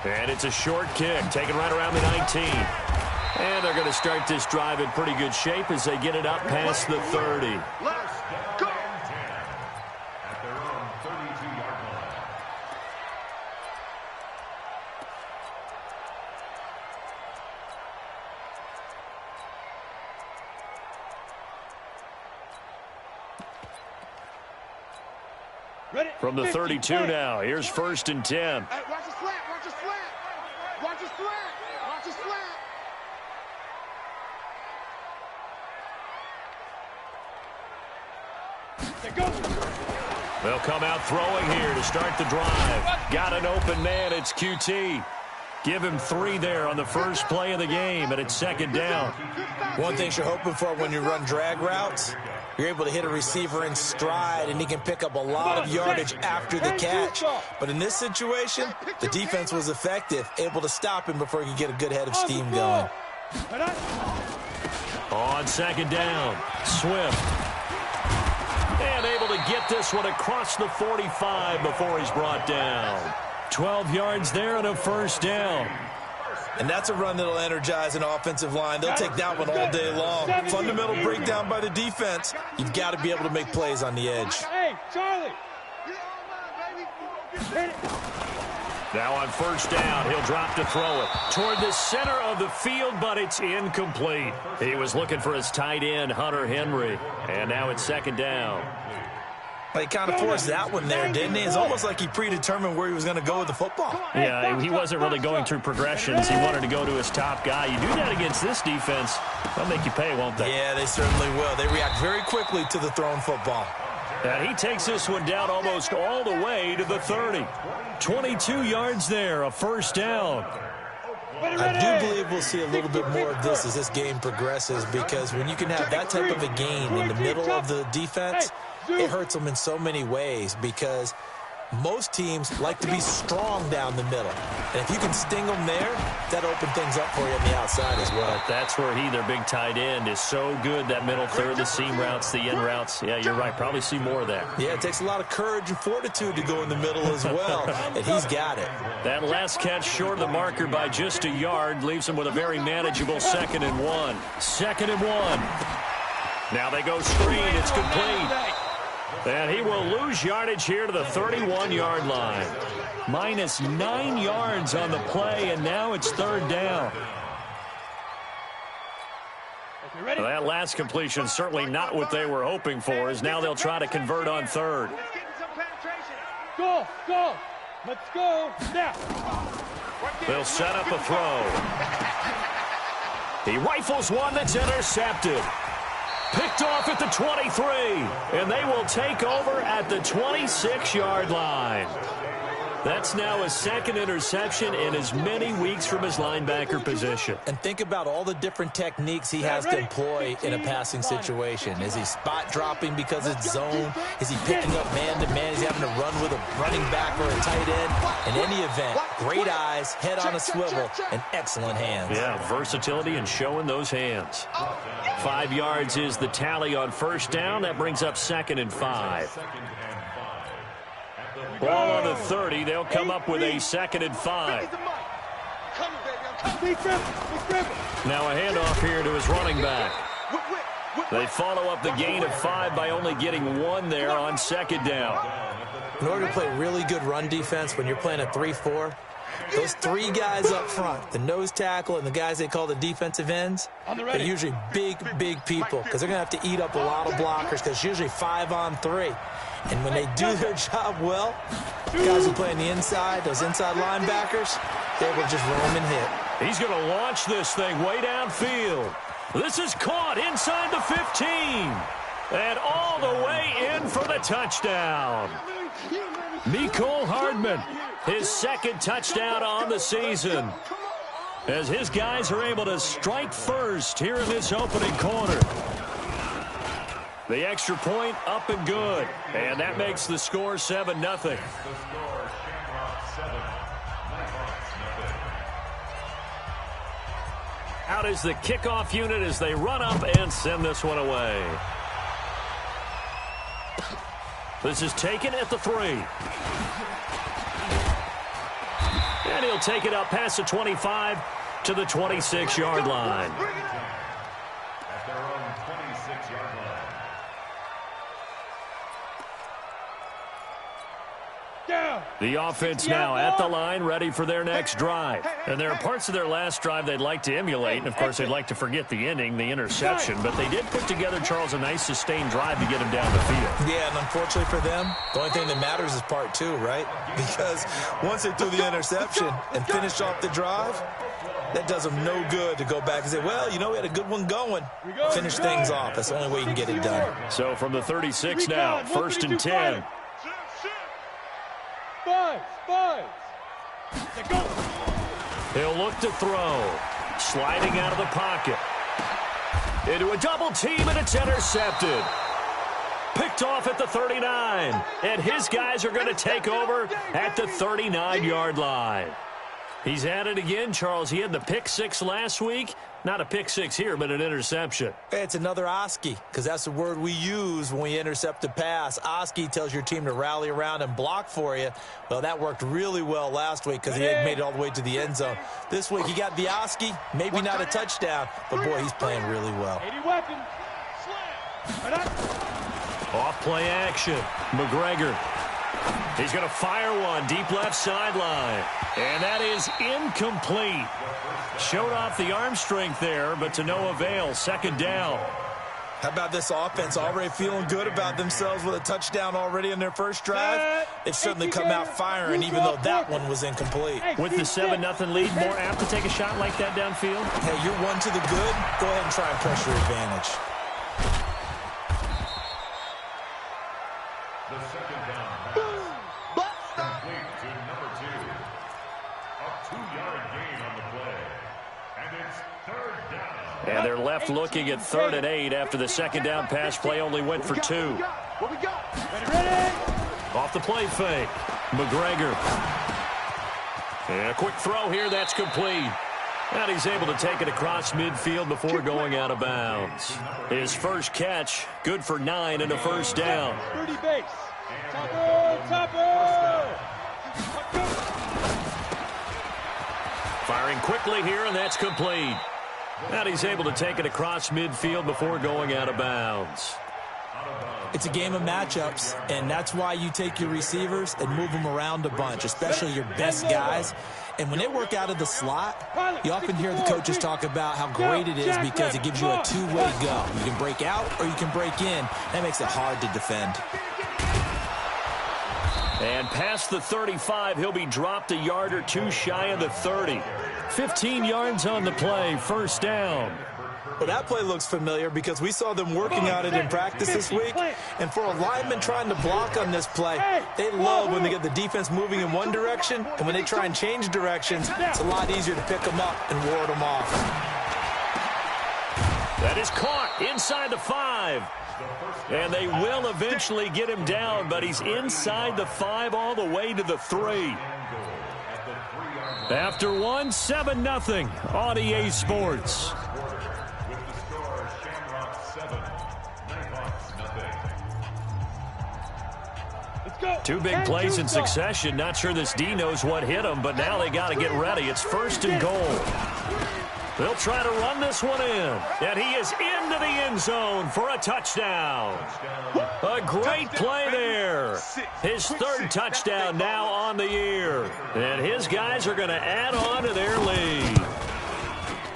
And it's a short kick, taken right around the 19. And they're going to start this drive in pretty good shape as they get it up past the 30. Let's go. At their own 32-yard line. Ready? From the 32 now, here's 1st and 10. Hey, watch his flat, watch his flat. Watch his flat, watch his flat. They'll come out throwing here to start the drive. Got an open man. It's QT. Give him 3 there on the first play of the game, and it's 2nd down. One thing you're hoping for when you run drag routes, you're able to hit a receiver in stride, and he can pick up a lot of yardage after the catch. But in this situation, the defense was effective, able to stop him before he could get a good head of steam going. On 2nd down, Swift. And able to get this one across the 45 before he's brought down. 12 yards there and a 1st down. And that's a run that'll energize an offensive line. They'll take that one all day long. Fundamental breakdown by the defense. You've got to be able to make plays on the edge. Hey, Charlie. Now on 1st down, he'll drop to throw it toward the center of the field, but it's incomplete. He was looking for his tight end, Hunter Henry, and now it's 2nd down. He kind of forced that one there, didn't he? It's almost like he predetermined where he was going to go with the football. Yeah, he wasn't really going through progressions. He wanted to go to his top guy. You do that against this defense, they'll make you pay, won't they? Yeah, they certainly will. They react very quickly to the thrown football. And he takes this one down almost all the way to the 30. 22 yards there, a 1st down. I do believe we'll see a little bit more of this as this game progresses, because when you can have that type of a gain in the middle of the defense, it hurts them in so many ways, because most teams like to be strong down the middle. And if you can sting them there, that opens things up for you on the outside as well. But that's where their big tight end, is so good, that middle third, the seam routes, the in routes. Yeah, you're right. Probably see more of that. Yeah, it takes a lot of courage and fortitude to go in the middle as well, and he's got it. That last catch short of the marker by just a yard leaves him with a very manageable 2nd and 1. 2nd and 1. Now they go screen. It's complete. And he will lose yardage here to the 31-yard line. Minus 9 yards on the play, and now it's 3rd down. Well, that last completion certainly not what they were hoping for, as now they'll try to convert on 3rd. Go, go. Let's go. Now. They'll set up a throw. He rifles one that's intercepted. Picked off at the 23, and they will take over at the 26-yard line. That's now his 2nd interception in as many weeks from his linebacker position. And think about all the different techniques he has to employ in a passing situation. Is he spot dropping because it's zone? Is he picking up man-to-man? Is he having to run with a running back or a tight end? In any event, great eyes, head on a swivel, and excellent hands. Yeah, versatility and showing those hands. 5 yards is the tally on 1st down. That brings up 2nd and 5. Ball on the 30. They'll come up with a 2nd and 5. Now a handoff here to his running back. They follow up the gain of 5 by only getting 1 there on 2nd down. In order to play really good run defense when you're playing a 3-4, those 3 guys up front, the nose tackle and the guys they call the defensive ends, they're usually big people, because they're going to have to eat up a lot of blockers, because it's usually 5 on 3. And when they do their job well, guys who play on the inside, those inside linebackers, they will just roam and hit. He's going to launch this thing way downfield. This is caught inside the 15. And all the way in for the touchdown. Mecole Hardman, his 2nd touchdown on the season, as his guys are able to strike first here in this opening quarter. The extra point up and good. And that makes the score 7-0. The score, Shamrock 7, Nighthawks nothing. Out is the kickoff unit as they run up and send this one away. This is taken at the 3. And he'll take it up past the 25 to the 26-yard line. At their own 26-yard line. Down. The offense now at the line, ready for their next drive. And there are parts of their last drive they'd like to emulate, and of course they'd like to forget the ending, the interception. But they did put together, Charles, a nice sustained drive to get him down the field. Yeah, and unfortunately for them, the only thing that matters is part 2, right? Because once they threw the interception and finished off the drive, that does them no good to go back and say, well, you know, we had a good one going. Finish things off. That's the only way you can get it done. So from the 36 now, 1st and 10. 5. Go. He'll look to throw. Sliding out of the pocket. Into a double team, and it's intercepted. Picked off at the 39. And his guys are going to take over at the 39-yard line. He's at it again, Charles. He had the pick 6 last week. Not a pick 6 here, but an interception. It's another Oski, because that's the word we use when we intercept a pass. Oski tells your team to rally around and block for you. Well, that worked really well last week because he had made it all the way to the end zone. This week, he got the Oski, maybe not a touchdown, but, boy, he's playing really well. 80 weapon. Slam. Off play action. McGregor. He's going to fire one deep left sideline. And that is incomplete. Showed off the arm strength there, but to no avail. 2nd down. How about this offense already feeling good about themselves with a touchdown already in their first drive? They've certainly come out firing, even though that one was incomplete. With the 7-0 lead, more apt to take a shot like that downfield? Hey, you're 1 to the good. Go ahead and try and press your advantage. The 2nd down pass. Complete to number 2. A 2-yard gain on the play. And it's 3rd down. And they're left looking at 3rd and 8 after the 2nd down pass play only went for 2. What we got? Ready. Off the play fake. McGregor. And a quick throw here. That's complete. And he's able to take it across midfield before going out of bounds. His first catch, good for 9 and a 1st down. 30 base. Topper. Firing quickly here, and that's complete. And he's able to take it across midfield before going out of bounds. It's a game of matchups, and that's why you take your receivers and move them around a bunch, especially your best guys. And when they work out of the slot, you often hear the coaches talk about how great it is because it gives you a two-way go. You can break out or you can break in. That makes it hard to defend. And past the 35, he'll be dropped a yard or 2 shy of the 30. 15 yards on the play, 1st down. Well, that play looks familiar because we saw them working on it in practice this week. And for a lineman trying to block on this play, they love when they get the defense moving in one direction. And when they try and change directions, it's a lot easier to pick them up and ward them off. That is caught inside the 5. And they will eventually get him down, but he's inside the 5 all the way to the 3. After 1, 7-0 on EA Sports. With the score, Shamrock 7, Nighthawks nothing. 2 big plays in succession. Not sure this D knows what hit him, but now they got to get ready. It's 1st and goal. They'll try to run this one in. And he is into the end zone for a touchdown. A great play there. His 3rd touchdown now on the year. And his guys are going to add on to their lead.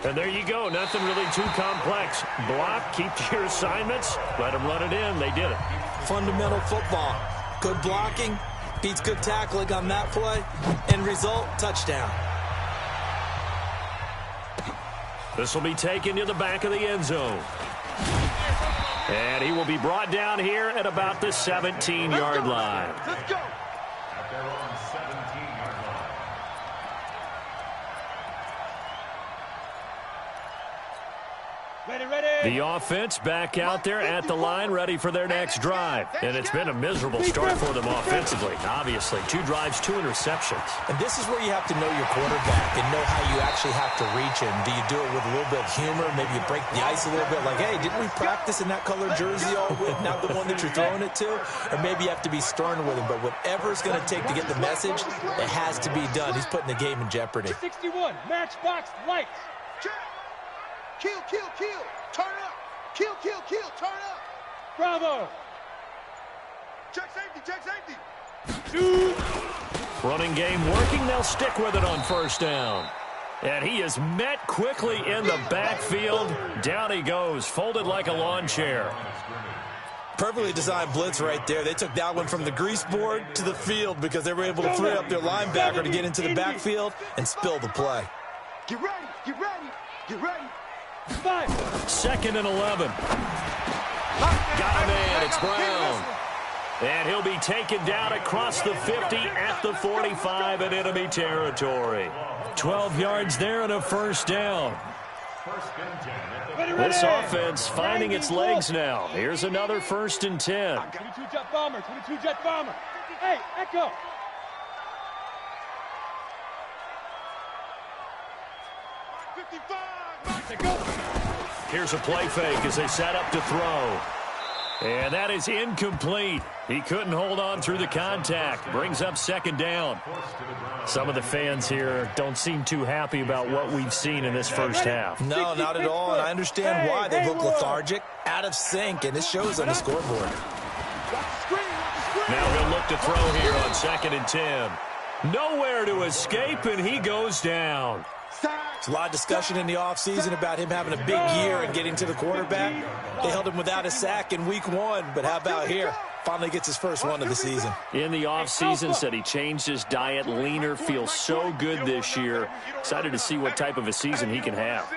And there you go. Nothing really too complex. Block, keep to your assignments, let them run it in. They did it. Fundamental football. Good blocking beats good tackling on that play. End result, touchdown. This will be taken to the back of the end zone. And he will be brought down here at about the 17-yard line. Let's go. At their own 17-yard line. The offense back out there at the line, ready for their next drive. And it's been a miserable start for them offensively, obviously. 2 drives, 2 interceptions. And this is where you have to know your quarterback and know how you actually have to reach him. Do you do it with a little bit of humor? Maybe you break the ice a little bit, like, hey, didn't we practice in that colored jersey all week, not the one that you're throwing it to? Or maybe you have to be stern with him. But whatever it's going to take to get the message, it has to be done. He's putting the game in jeopardy. 61, matchbox lights. Kill, kill, kill. Turn up. Kill, kill, kill. Turn up. Bravo. Check safety, check safety. 2. Running game working. They'll stick with it on first down. And he is met quickly in the backfield. Down he goes, folded like a lawn chair. Perfectly designed blitz right there. They took that one from the grease board to the field because they were able to free up their linebacker to get into the backfield and spill the play. Get ready, get ready, get ready. 5. 2nd and 11. Got him in. It's Brown. And he'll be taken down across the 50 at the 45 in enemy territory. 12 yards there and a first down. This offense finding its legs now. Here's another 1st and 10. 22 jet bomber, 22 jet bomber. Hey, Echo. Here's a play fake as they set up to throw. And that is incomplete. He couldn't hold on through the contact. Brings up 2nd down. Some of the fans here don't seem too happy about what we've seen in this first half. No, not at all, and I understand why. They look lethargic, out of sync, and it shows on the scoreboard. Now he'll look to throw here on 2nd and 10. Nowhere to escape, and he goes down. There's a lot of discussion in the offseason about him having a big year and getting to the quarterback. They held him without a sack in week 1, but how about here? Finally gets his first one of the season. In the offseason, said he changed his diet, leaner, feels so good this year. Excited to see what type of a season he can have.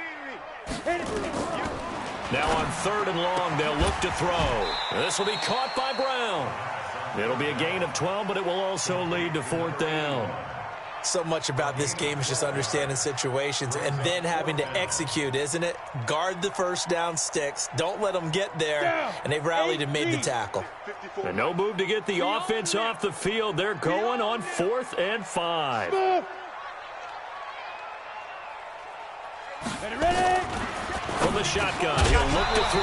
Now on 3rd and long, they'll look to throw. This will be caught by Brown. It'll be a gain of 12, but it will also lead to 4th down. So much about this game is just understanding situations and then having to execute, isn't it? Guard the first down sticks. Don't let them get there. And they've rallied and made the tackle. And no move to get the offense off the field. They're going on 4th and 5. Ready? From the shotgun, he'll look to throw.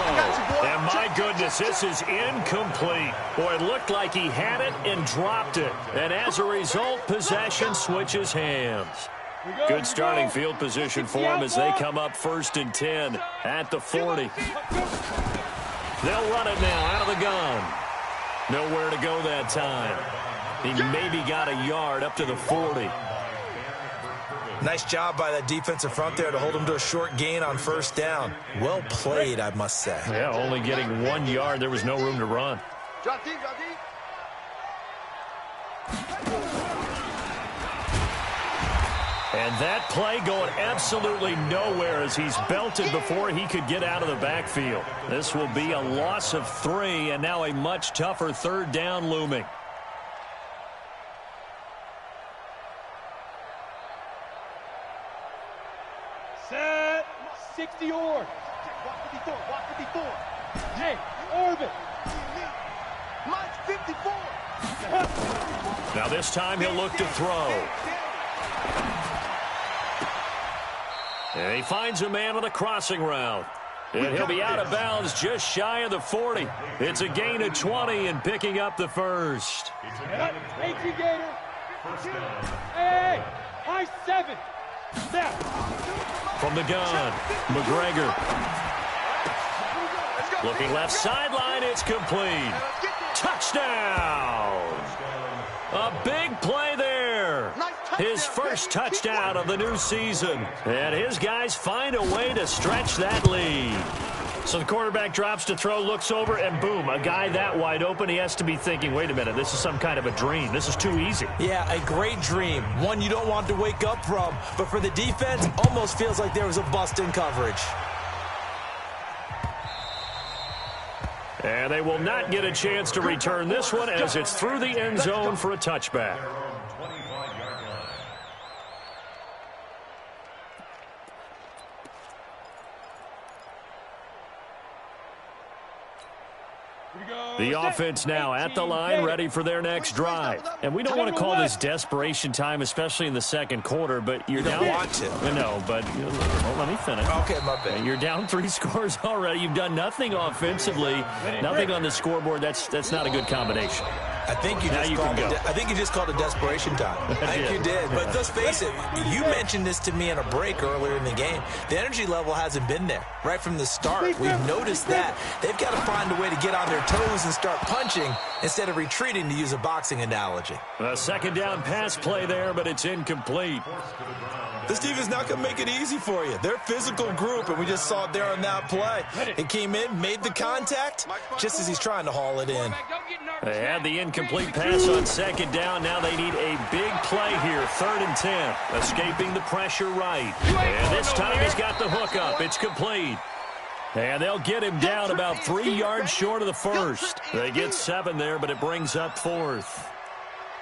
And my goodness, this is incomplete. Boy, it looked like he had it and dropped it. And as a result, possession switches hands. Good starting field position for him as they come up 1st and 10 at the 40. They'll run it now out of the gun. Nowhere to go that time. He maybe got a yard up to the 40. Nice job by that defensive front there to hold him to a short gain on 1st down. Well played, I must say. Yeah, only getting 1 yard. There was no room to run. Drop deep, drop deep. And that play going absolutely nowhere as he's belted before he could get out of the backfield. This will be a loss of 3, and now a much tougher 3rd down looming. Set. 60 or. Walk 54, walk 54. Hey, orbit. Mike's 54. Now this time he'll look to throw. And he finds a man on a crossing route. And he'll be out of bounds just shy of the 40. It's a gain of 20 and picking up the 1st. Hey, Gator. Hey, high 7. Snap. From the gun, McGregor. Looking left sideline, it's complete. Touchdown! A big play there. His first touchdown of the new season. And his guys find a way to stretch that lead. So the quarterback drops to throw, looks over, and boom, a guy that wide open, he has to be thinking, wait a minute, this is some kind of a dream. This is too easy. Yeah, a great dream. One you don't want to wake up from. But for the defense, almost feels like there was a bust in coverage. And they will not get a chance to return this one as it's through the end zone for a touchback. The offense now at the line, ready for their next drive. And we don't want to call this desperation time, especially in the second quarter, but you're down. Want to. No, but well, let me finish. Okay, my bad. You're down 3 scores already. You've done nothing offensively, nothing on the scoreboard. That's not a good combination. I think you just called it desperation time. I think you did. But let's face it, you mentioned this to me in a break earlier in the game. The energy level hasn't been there right from the start. We've noticed that. They've got to find a way to get on their toes and start punching instead of retreating, to use a boxing analogy. A second down pass play there, but it's incomplete. This team is not going to make it easy for you. They're a physical group, and we just saw it there on that play. It came in, made the contact, just as he's trying to haul it in. They had the incomplete pass on second down. Now they need a big play here, 3rd and 10. Escaping the pressure right. And this time he's got the hook up. It's complete. And they'll get him down about 3 yards short of the first. They get 7 there, but it brings up 4th.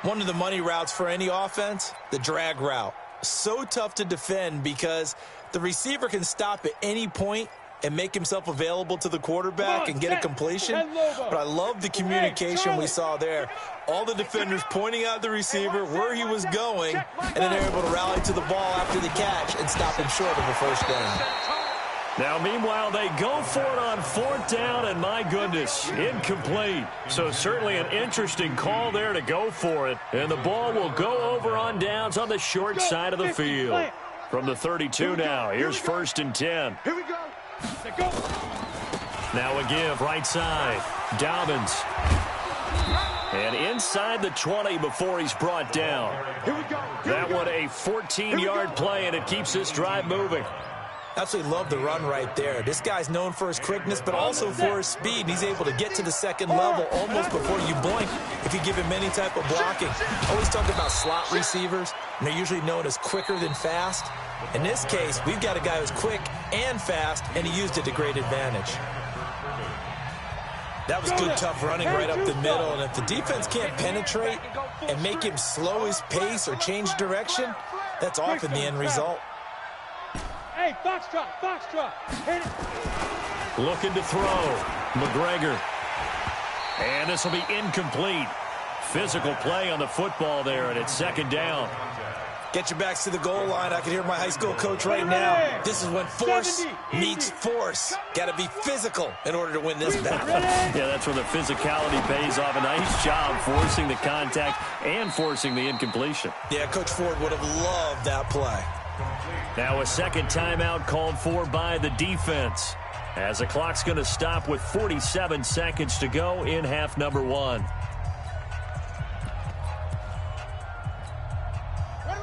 One of the money routes for any offense, the drag route. So tough to defend because the receiver can stop at any point and make himself available to the quarterback and get a completion. But I love the communication we saw there. All the defenders pointing out the receiver, where he was going, and then they're able to rally to the ball after the catch and stop him short of a first down. Now, meanwhile, they go for it on 4th down, and my goodness, incomplete. So certainly an interesting call there to go for it. And the ball will go over on downs on the short side of the field. From the 32 now, here's 1st and 10. Here we go. Now a give, right side. Dobbins. And inside the 20 before he's brought down. Here we go. That one a 14-yard play, and it keeps this drive moving. Absolutely love the run right there. This guy's known for his quickness, but also for his speed. And he's able to get to the second level almost before you blink if you give him any type of blocking. Always talk about slot receivers, and they're usually known as quicker than fast. In this case, we've got a guy who's quick and fast, and he used it to great advantage. That was good, tough running right up the middle. And if the defense can't penetrate and make him slow his pace or change direction, that's often the end result. Hey, foxtrot, hit it. Looking to throw. McGregor. And this will be incomplete. Physical play on the football there, and it's 2nd down. Get your backs to the goal line. I can hear my high school coach right now. This is when force meets force. Got to be physical in order to win this battle. Yeah, that's where the physicality pays off. A nice job forcing the contact and forcing the incompletion. Yeah, Coach Ford would have loved that play. Now a second timeout called for by the defense, as the clock's going to stop with 47 seconds to go in half number 1.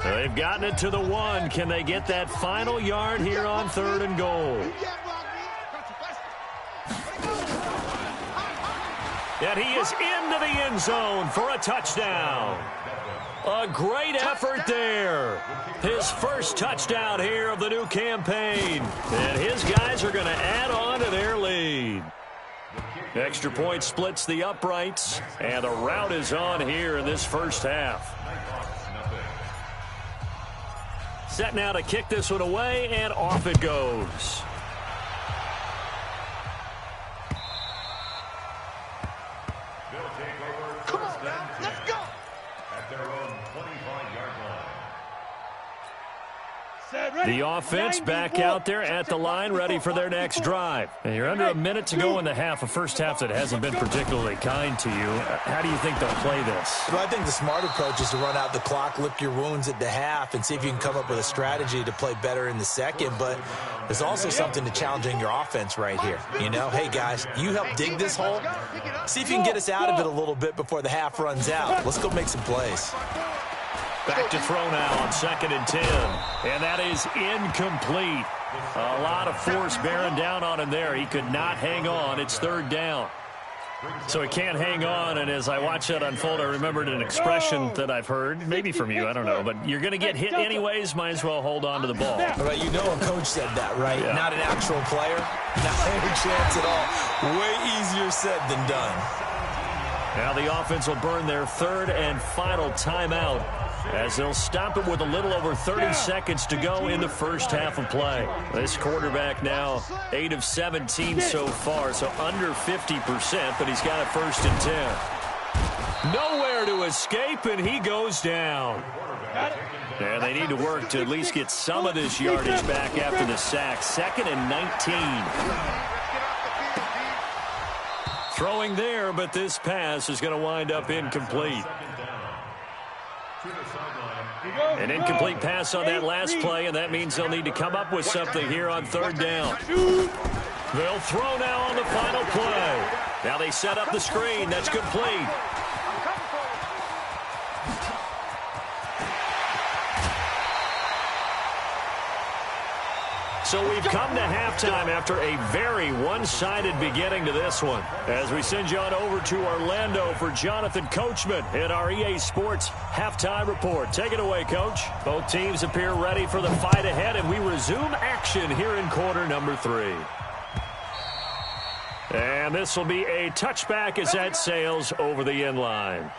They've gotten it to the 1. Can they get that final yard here on 3rd and goal? And he is into the end zone for a touchdown. A great effort there. His first touchdown here of the new campaign. And his guys are going to add on to their lead. Extra point splits the uprights. And the route is on here in this first half. Set now to kick this one away, and off it goes. Come on now, let's go. At their own 25-yard line. The offense back out there at the line, ready for their next drive. And you're under a minute to go in the half, a first half that hasn't been particularly kind to you. How do you think they'll play this? Well, I think the smart approach is to run out the clock, lick your wounds at the half, and see if you can come up with a strategy to play better in the second. But there's also something to challenging your offense right here. You know, hey, guys, you help dig this hole. See if you can get us out of it a little bit before the half runs out. Let's go make some plays. Back to throw now on 2nd and 10. And that is incomplete. A lot of force bearing down on him there. He could not hang on. It's 3rd down. So he can't hang on, and as I watch that unfold, I remembered an expression that I've heard, maybe from you, I don't know, but you're going to get hit anyways, might as well hold on to the ball. Right, you know a coach said that, right? Yeah. Not an actual player. Not any chance at all. Way easier said than done. Now the offense will burn their 3rd and final timeout as they'll stop it with a little over 30 seconds to go in the first half of play. This quarterback now 8 of 17 so far, so under 50%, but he's got a 1st and 10. Nowhere to escape, and he goes down. And they need to work to at least get some of this yardage back after the sack. 2nd and 19. Throwing there, but this pass is going to wind up incomplete. An incomplete pass on that last play, and that means they'll need to come up with something here on 3rd down. They'll throw now on the final play. Now they set up the screen. That's complete. So we've come to halftime after a very one-sided beginning to this one. As we send you on over to Orlando for Jonathan Coachman in our EA Sports Halftime Report. Take it away, Coach. Both teams appear ready for the fight ahead, and we resume action here in quarter number 3. And this will be a touchback as that sails over the end line.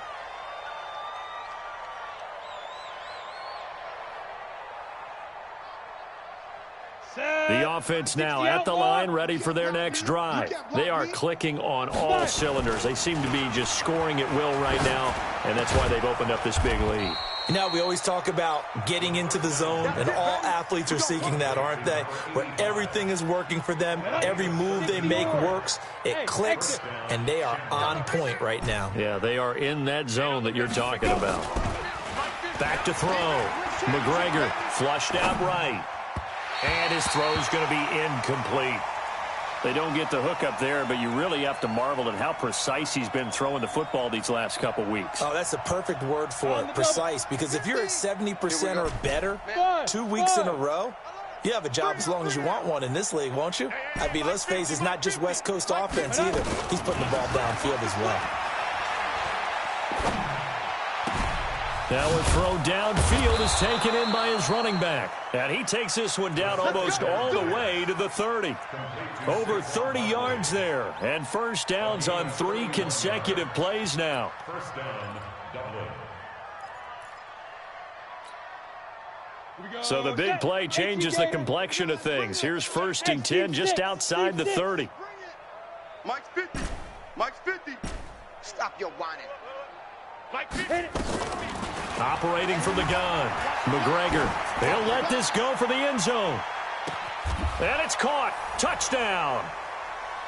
The offense now at the line, ready for their next drive. They are clicking on all cylinders. They seem to be just scoring at will right now, and that's why they've opened up this big lead. You know, we always talk about getting into the zone, and all athletes are seeking that, aren't they? Where everything is working for them, every move they make works, it clicks, and they are on point right now. Yeah, they are in that zone that you're talking about. Back to throw. McGregor flushed out right. And his throw's going to be incomplete. They don't get the hook up there, but you really have to marvel at how precise he's been throwing the football these last couple weeks. Oh, that's a perfect word for it, precise, because if you're at 70% or better 2 weeks in a row, you have a job as long as you want one in this league, won't you? I mean, let's face it, it's not just West Coast offense either. He's putting the ball downfield as well. Now a throw downfield is taken in by his running back. And he takes this one down almost all the way to the 30. Over 30 yards there. And first downs on 3 consecutive plays now. First down, Dublin. So the big play changes the complexion of things. Here's 1st and 10 just outside the 30. Mike's 50. Mike's 50. Stop your whining. Operating from the gun. McGregor. They'll let this go for the end zone. And it's caught. Touchdown.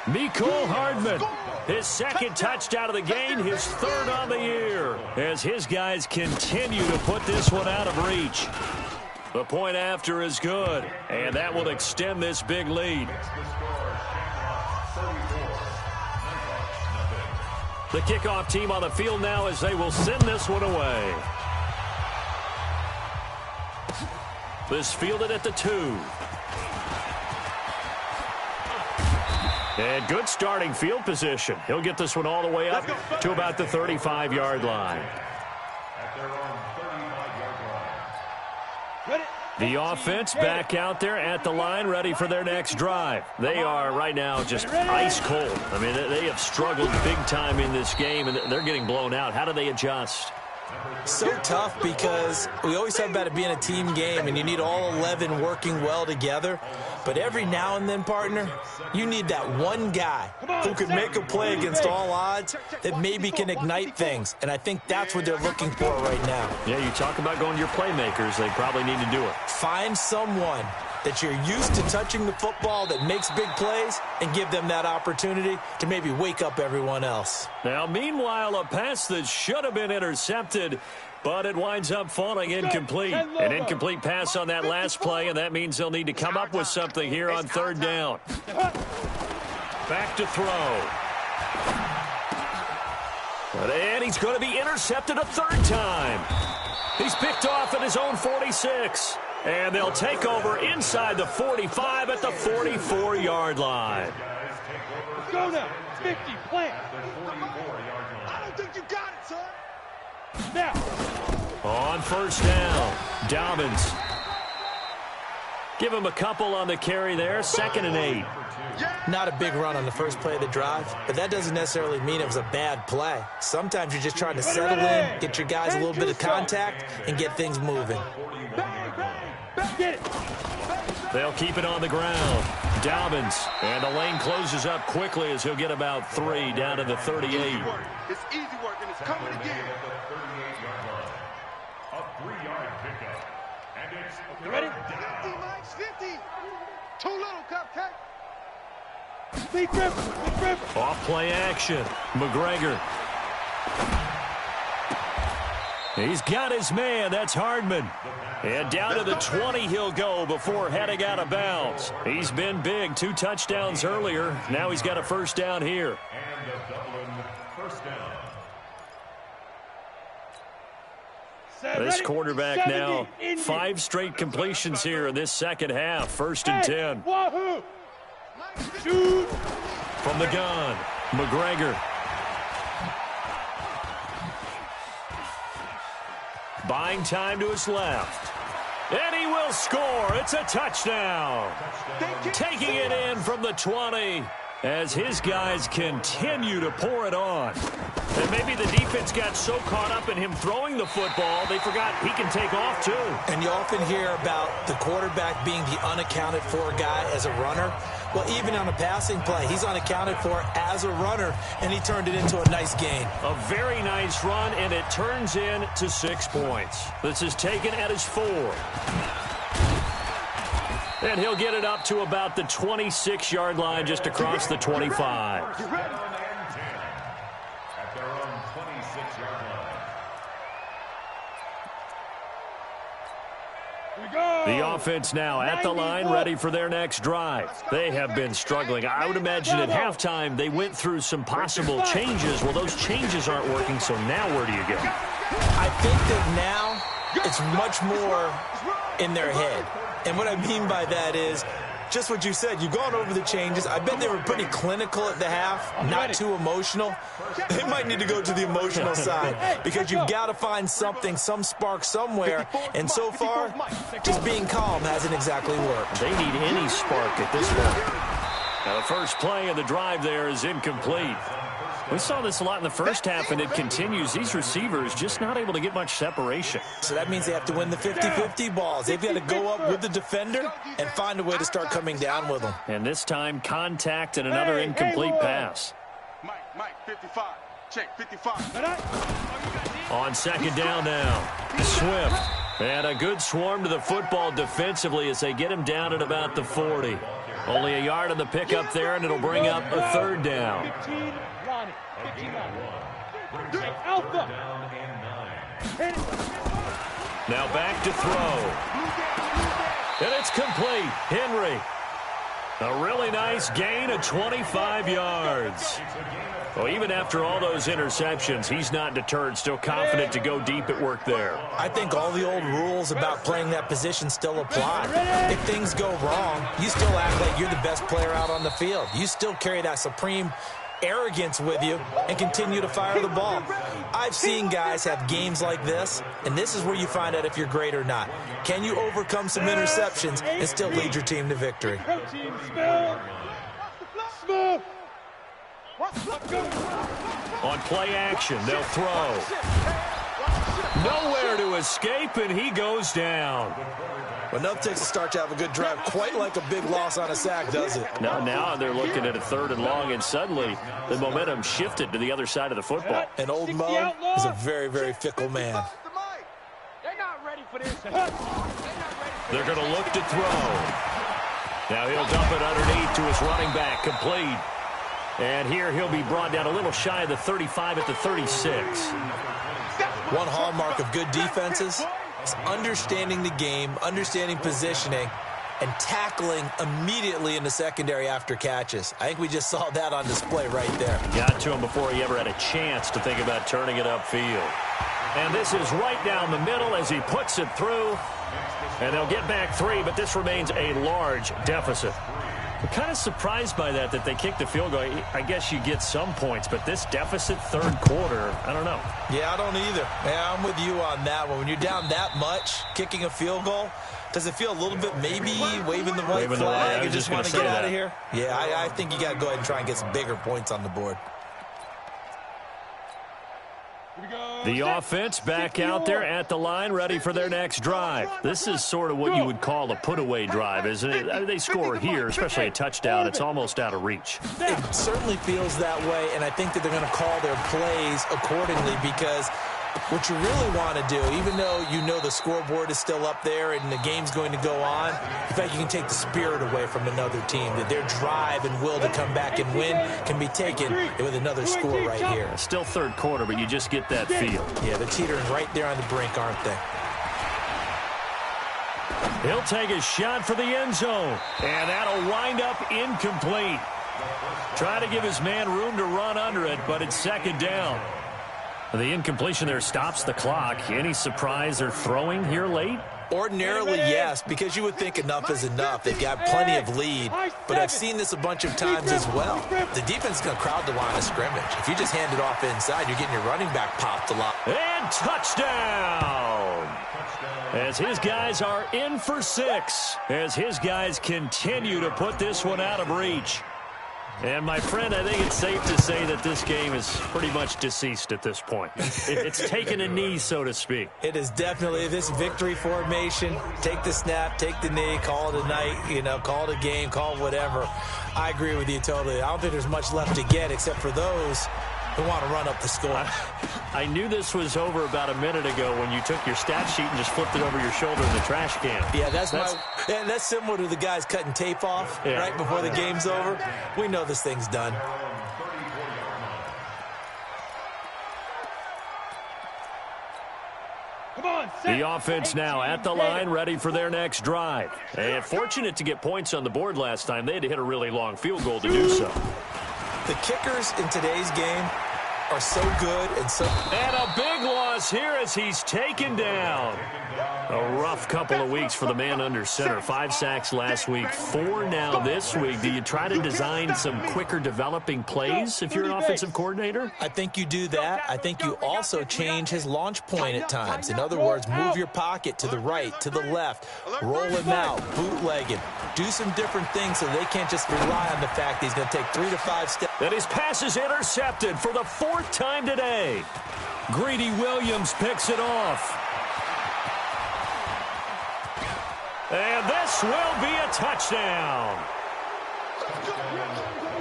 Mecole Hardman. His 2nd touchdown of the game. His 3rd on the year. As his guys continue to put this one out of reach. The point after is good. And that will extend this big lead. The kickoff team on the field now as they will send this one away. This fielded at the 2. And good starting field position. He'll get this one all the way up to about the 35-yard line. At their own 35-yard line. The offense back out there at the line, ready for their next drive. They are right now just ice cold. I mean, they have struggled big time in this game, and they're getting blown out. How do they adjust? So tough because we always talk about it being a team game and you need all 11 working well together. But every now and then, partner, you need that one guy who can make a play against all odds that maybe can ignite things. And I think that's what they're looking for right now. Yeah, you talk about going to your playmakers. They probably need to do it. Find someone that you're used to touching the football that makes big plays and give them that opportunity to maybe wake up everyone else. Now, meanwhile, a pass that should have been intercepted, but it winds up falling incomplete. An incomplete pass on that last play, and that means they'll need to come up with something here on 3rd down. Back to throw. And he's going to be intercepted a 3rd time. He's picked off at his own 46. And they'll take over inside the 45 at the 44-yard line. Let's go now. 50, plant. I don't think you got it, son. Now. On 1st down, Dobbins. Give him a couple on the carry there, 2nd and 8. Not a big run on the first play of the drive, but that doesn't necessarily mean it was a bad play. Sometimes you're just trying to settle in, get your guys a little bit of contact, and get things moving. They'll keep it on the ground. Dobbins, and the lane closes up quickly as he'll get about 3 down to the 38. It's easy work, and it's coming again. A 3-yard pickup. And it's You ready? 50, Mike, 50. Too little, Cupcake. Big Ripper. Off play action. McGregor. He's got his man. That's Hardman. And down to the 20 he'll go before heading out of bounds. He's been big. 2 touchdowns earlier. Now he's got a first down here. And a Dublin first down. This quarterback now 5 straight completions here in this second half. 1st and 10. Wahoo! Shoot! From the gun, McGregor. Buying time to his left. And he will score. It's a touchdown. Taking it in from the 20 as his guys continue to pour it on. And maybe the defense got so caught up in him throwing the football, they forgot he can take off too. And you often hear about the quarterback being the unaccounted for guy as a runner. Well, even on a passing play, he's unaccounted for as a runner, and he turned it into a nice gain. A very nice run, and it turns into 6 points. This is taken at his 4. And he'll get it up to about the 26-yard line just across the 25. At their own 26-yard line. The offense now at the line, ready for their next drive. They have been struggling. I would imagine at halftime they went through some possible changes. Well, those changes aren't working, so now where do you go? I think that now it's much more in their head. And what I mean by that is just what you said. You've gone over the changes. I bet they were pretty clinical at the half, not too emotional. They might need to go to the emotional side because you've got to find something, some spark somewhere. And so far, just being calm hasn't exactly worked. They need any spark at this point. Now, the first play of the drive there is incomplete. We saw this a lot in the first half, and it continues. These receivers just not able to get much separation. So that means they have to win the 50-50 balls. They've got to go up with the defender and find a way to start coming down with them. And this time, contact and another incomplete pass. Mike, 55. Check, 55. On 2nd down now, Swift. And a good swarm to the football defensively as they get him down at about the 40. Only a yard on the pickup there, and it'll bring up a 3rd down. 15, Lonnie. 15, Lonnie. Alpha. Now back to throw. And it's complete. Henry. A really nice gain of 25 yards. Well, even after all those interceptions, he's not deterred, still confident to go deep at work there. I think all the old rules about playing that position still apply. If things go wrong, you still act like you're the best player out on the field. You still carry that supreme arrogance with you and continue to fire the ball. I've seen guys have games like this, and this is where you find out if you're great or not. Can you overcome some interceptions and still lead your team to victory? On play action, they'll throw. Nowhere to escape, and he goes down. Well, enough takes a start to have a good drive, quite like a big loss on a sack, does it? Now they're looking at a 3rd and long, and suddenly the momentum shifted to the other side of the football. And Old Mo is a very, very fickle man. They're not ready for this. They're going to look to throw. Now he'll dump it underneath to his running back, complete. And here he'll be brought down a little shy of the 35 at the 36. One hallmark of good defenses is understanding the game, understanding positioning, and tackling immediately in the secondary after catches. I think we just saw that on display right there. Got to him before he ever had a chance to think about turning it upfield. And this is right down the middle as he puts it through. And they'll get back 3, but this remains a large deficit. I'm kind of surprised by that they kicked the field goal. I guess you get some points, but this deficit 3rd quarter, I don't know. Yeah, I don't either. Yeah, I'm with you on that one. When you're down that much, kicking a field goal Does it feel a little bit maybe waving the white flag and just want to get out of here? Yeah, I think you got to go ahead and try and get some bigger points on the board. The offense back out there at the line, ready for their next drive. This is sort of what you would call a put-away drive, isn't it? I mean, they score here, especially a touchdown. It's almost out of reach. It certainly feels that way, and I think that they're going to call their plays accordingly because what you really want to do, even though you know the scoreboard is still up there and the game's going to go on, in fact, you can take the spirit away from another team, that their drive and will to come back and win can be taken with another score right here. Still third quarter, but you just get that feel. Yeah, they're teetering right there on the brink, aren't they? He'll take a shot for the end zone, and that'll wind up incomplete. Try to give his man room to run under it, but it's second down. The incompletion there stops the clock. Any surprise they're throwing here late? Ordinarily, yes, because you would think enough is enough. They've got plenty of lead, but I've seen this a bunch of times as well. The defense is going to crowd the line of scrimmage. If you just hand it off inside, you're getting your running back popped a lot. And touchdown! As his guys are in for 6, as his guys continue to put this one out of reach. And, my friend, I think it's safe to say that this game is pretty much deceased at this point. It's taken a knee, so to speak. It is definitely this victory formation. Take the snap, take the knee, call it a night, call it a game, call it whatever. I agree with you totally. I don't think there's much left to get except for those who want to run up the score. I knew this was over about a minute ago when you took your stat sheet and just flipped it over your shoulder in the trash can. Yeah, that's similar to the guys cutting tape off right before the game's over. We know this thing's done. The offense now at the line, ready for their next drive. And fortunate to get points on the board last time. They had to hit a really long field goal to do so. The kickers in today's game are so good and so... And a big loss here as he's taken down. A rough couple of weeks for the man under center. 5 sacks last week, 4 now this week. Do you try to design some quicker developing plays if you're an offensive coordinator? I think you do that. I think you also change his launch point at times. In other words, move your pocket to the right, to the left, roll him out, bootleg him. Do some different things so they can't just rely on the fact that he's going to take 3 to 5 steps. And his pass is intercepted for the 4th time today. Greedy Williams picks it off. And this will be a touchdown.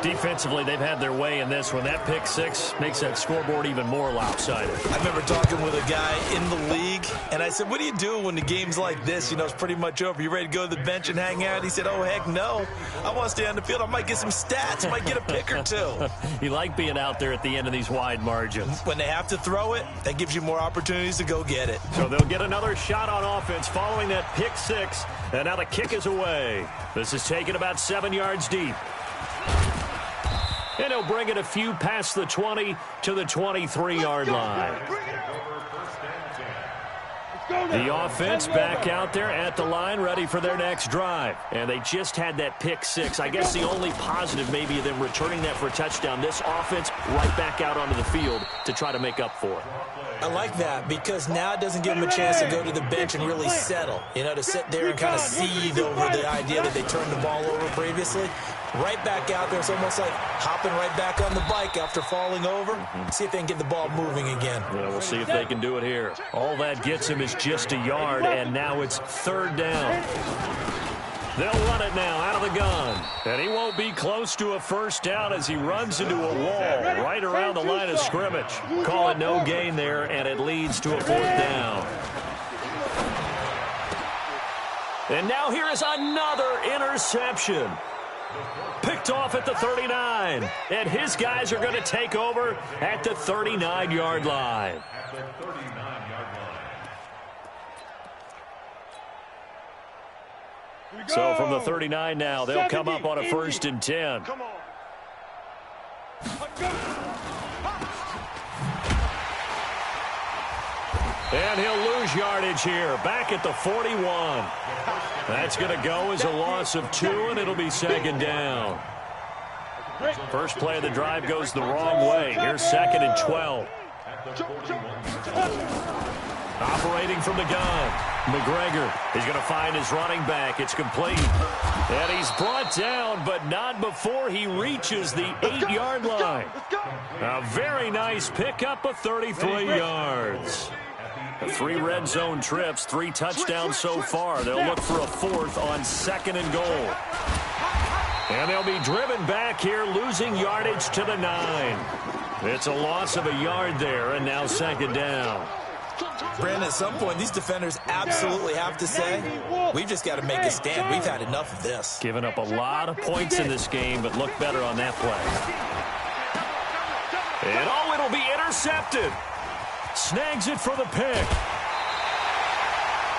Defensively, they've had their way in this one. That pick 6 makes that scoreboard even more lopsided. I remember talking with a guy in the league, and I said, what do you do when the game's like this? It's pretty much over. You ready to go to the bench and hang out? He said, oh, heck no. I want to stay on the field. I might get some stats. I might get a pick or 2. You like being out there at the end of these wide margins. When they have to throw it, that gives you more opportunities to go get it. So they'll get another shot on offense following that pick 6, and now the kick is away. This is taken about 7 yards deep. And he'll bring it a few past the 20 to the 23-yard line. The offense back out there at the line, ready for their next drive. And they just had that pick 6. I guess the only positive maybe of them returning that for a touchdown. This offense right back out onto the field to try to make up for it. I like that because now it doesn't give them a chance to go to the bench and really settle. To sit there and kind of seethe over the idea that they turned the ball over previously. Right back out there. It's almost like hopping right back on the bike after falling over. See if they can get the ball moving again. Yeah, we'll see if they can do it here. All that gets him is just a yard, and now it's 3rd down. They'll run it now out of the gun. And he won't be close to a 1st down as he runs into a wall right around the line of scrimmage. Call it no gain there, and it leads to a 4th down. And now here is another interception. Picked off at the 39. And his guys are going to take over at the 39-yard line. So from the 39 now, they'll come up on a 1st and 10. Come on. And he'll lose yardage here, back at the 41. That's going to go as a loss of 2, and it'll be 2nd down. First play of the drive goes the wrong way. Here's 2nd and 12. Operating from the gun, McGregor is going to find his running back. It's complete. And he's brought down, but not before he reaches the 8-yard line. A very nice pickup of 33 yards. 3 red zone trips, 3 touchdowns so far. They'll look for a 4th on 2nd and goal. And they'll be driven back here, losing yardage to the 9. It's a loss of a yard there, and now 2nd down. Brandon, at some point, these defenders absolutely have to say, we've just got to make a stand. We've had enough of this. Given up a lot of points in this game, but look better on that play. And it'll be intercepted. Snags it for the pick.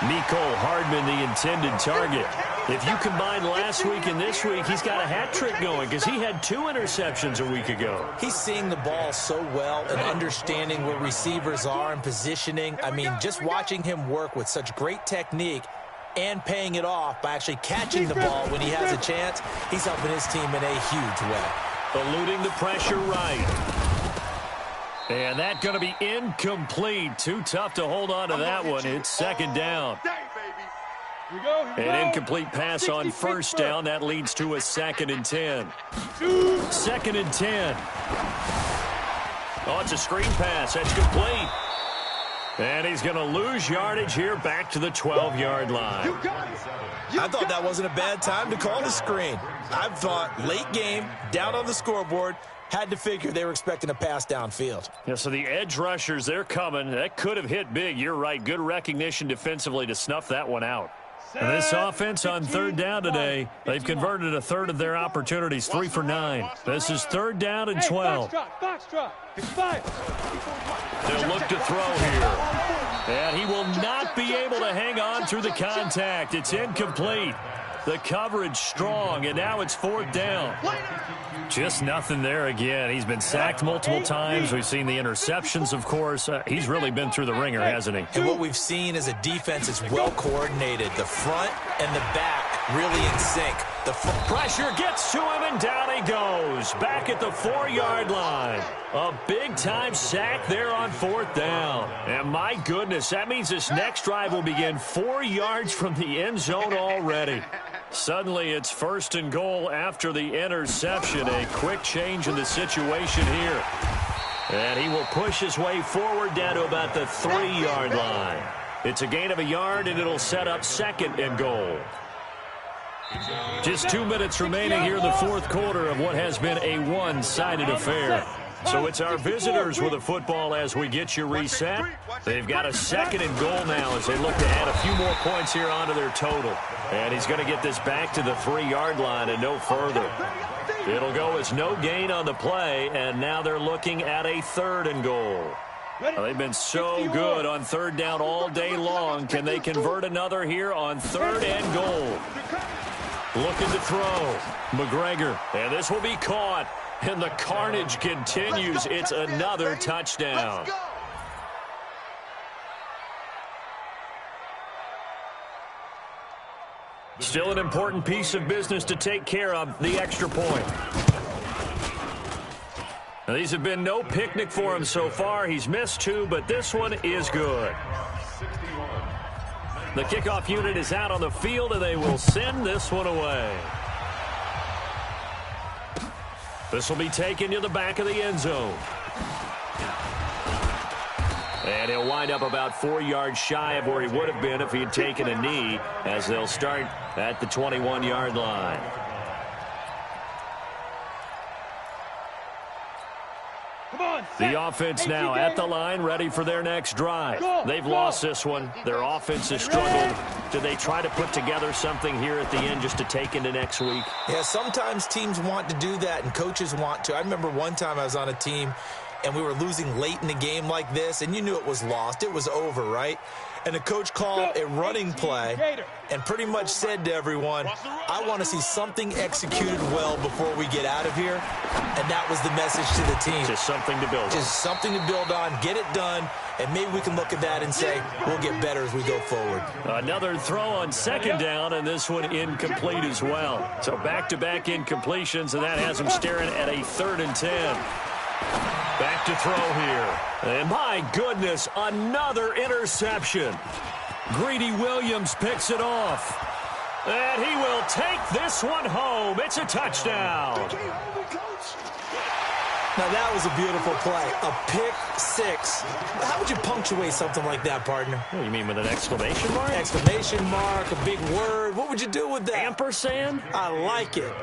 Mecole Hardman, the intended target. If you combine last week and this week, he's got a hat trick going because he had 2 interceptions a week ago. He's seeing the ball so well and understanding where receivers are and positioning. I mean, just watching him work with such great technique and paying it off by actually catching the ball when he has a chance, he's helping his team in a huge way. Eluding the pressure right. And that's going to be incomplete. Too tough to hold on to that one. It's 2nd down. An incomplete pass on 1st down. That leads to a 2nd and 10. 2nd and 10. Oh, it's a screen pass. That's complete. And he's going to lose yardage here back to the 12-yard line. I thought that wasn't a bad time to call the screen. I thought late game, down on the scoreboard, had to figure they were expecting a pass downfield. Yeah, so the edge rushers, they're coming. That could have hit big. You're right. Good recognition defensively to snuff that one out. And this offense on 3rd down today, they've converted a 1/3 of their opportunities, 3 for 9. This is 3rd down and 12. They'll look to throw here. And he will not be able to hang on through the contact. It's incomplete. The coverage strong, and now it's 4th down. Just nothing there again. He's been sacked multiple times. We've seen the interceptions, of course. He's really been through the ringer, hasn't he? And what we've seen is a defense is well coordinated. The front and the back really in sync. The pressure gets to him, and down he goes. Back at the 4-yard line. A big-time sack there on 4th down. And my goodness, that means this next drive will begin 4 yards from the end zone already. Suddenly, it's 1st and goal after the interception. A quick change in the situation here. And he will push his way forward down to about the 3-yard line. It's a gain of a yard, and it'll set up 2nd and goal. Just 2 minutes remaining here in the 4th quarter of what has been a one-sided affair. So it's our visitors with the football as we get you reset. They've got a 2nd and goal now as they look to add a few more points here onto their total. And he's going to get this back to the 3-yard line and no further. It'll go as no gain on the play, and now they're looking at a 3rd and goal. Well, they've been so good on 3rd down all day long. Can they convert another here on 3rd and goal? Looking to throw. McGregor. And this will be caught. And the carnage continues. It's another touchdown. Still an important piece of business to take care of, the extra point. Now, these have been no picnic for him so far. He's missed 2, but this one is good. The kickoff unit is out on the field, and they will send this one away. This will be taken to the back of the end zone. And he'll wind up about 4 yards shy of where he would have been if he had taken a knee, as they'll start at the 21-yard line. The offense now at the line, ready for their next drive. They've lost this one. Their offense has struggled. Do they try to put together something here at the end just to take into next week? Yeah, sometimes teams want to do that, and coaches want to. I remember one time I was on a team, and we were losing late in the game like this, and you knew it was lost. It was over, right? And the coach called a running play and pretty much said to everyone, I want to see something executed well before we get out of here. And that was the message to the team. Just something to build on. Just something to build on, get it done, and maybe we can look at that and say, we'll get better as we go forward. Another throw on 2nd down, and this one incomplete as well. So back-to-back incompletions, and that has them staring at a 3rd and 10. Back to throw here. And my goodness, another interception. Greedy Williams picks it off. And he will take this one home. It's a touchdown. Now, that was a beautiful play. A pick six. How would you punctuate something like that, partner? What do you mean, with an exclamation mark? Exclamation mark, a big word. What would you do with that? Ampersand? I like it.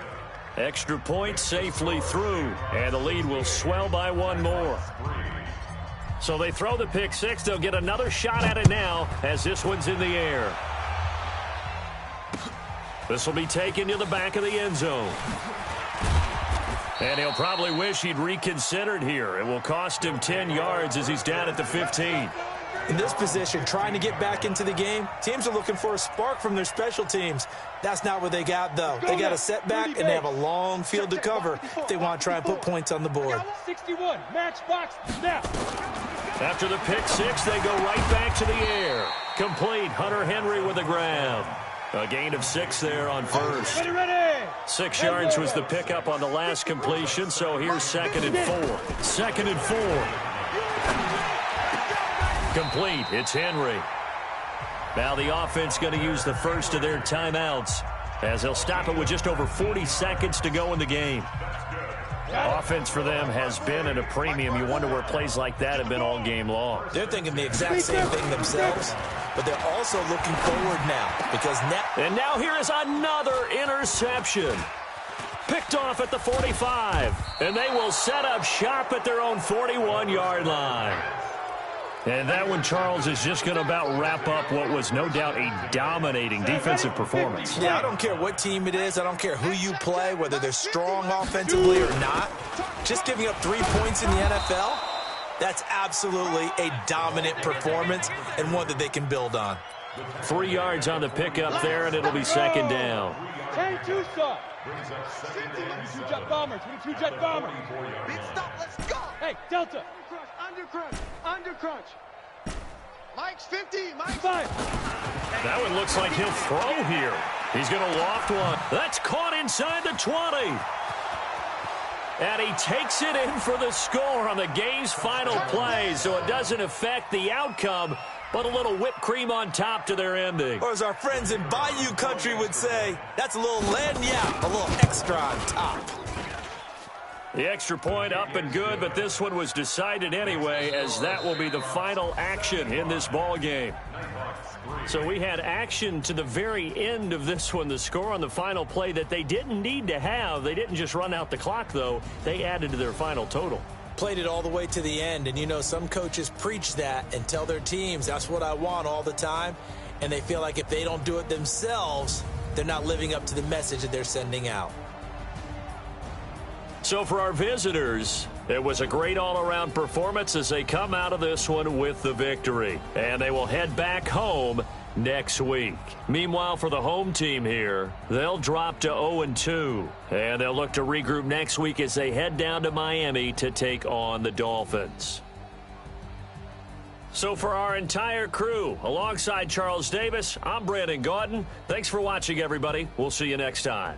Extra point safely through. And the lead will swell by one more. So they throw the pick six. They'll get another shot at it now as this one's in the air. This will be taken to the back of the end zone. And he'll probably wish he'd reconsidered here. It will cost him 10 yards as he's down at the 15. In this position, trying to get back into the game, teams are looking for a spark from their special teams. That's not what they got, though. They got a setback, and they have a long field to cover if they want to try and put points on the board. 61, matchbox, snap. After the pick six, they go right back to the air. Complete. Hunter Henry with a grab. A gain of 6 there on first. Ready. 6 yards was the pickup on the last completion, so here's 2nd and 4. 2nd and 4. Complete. It's Henry. Now the offense going to use the first of their timeouts as they'll stop it with just over 40 seconds to go in the game. Offense for them has been at a premium. You wonder where plays like that have been all game long. They're thinking the exact same thing themselves, but they're also looking forward now because now. And now here is another interception. Picked off at the 45. And they will set up shop at their own 41-yard line. And that one, Charles, is just going to about wrap up what was no doubt a dominating defensive performance. Yeah, I don't care what team it is. I don't care who you play, whether they're strong offensively or not. Just giving up 3 points in the NFL, that's absolutely a dominant performance and one that they can build on. 3 yards on the pickup there, and it'll be 2nd down. 10 Tucson. 22 jet bombers. 22 jet bombers. Big stop. Let's go. Hey, Delta. Under crunch. Mike's 50. Mike's 5. That one looks like he'll throw here. He's going to loft one. That's caught inside the 20. And he takes it in for the score on the game's final play, so it doesn't affect the outcome, but a little whipped cream on top to their ending. Or as our friends in Bayou Country would say, that's a little lagniappe, a little extra on top. The extra point up and good, but this one was decided anyway, as that will be the final action in this ball game. So we had action to the very end of this one, the score on the final play that they didn't need to have. They didn't just run out the clock, though. They added to their final total. Played it all the way to the end, and you know some coaches preach that and tell their teams that's what I want all the time, and they feel like if they don't do it themselves, they're not living up to the message that they're sending out. So for our visitors, it was a great all-around performance as they come out of this one with the victory. And they will head back home next week. Meanwhile, for the home team here, they'll drop to 0-2. And they'll look to regroup next week as they head down to Miami to take on the Dolphins. So for our entire crew, alongside Charles Davis, I'm Brandon Gaudin. Thanks for watching, everybody. We'll see you next time.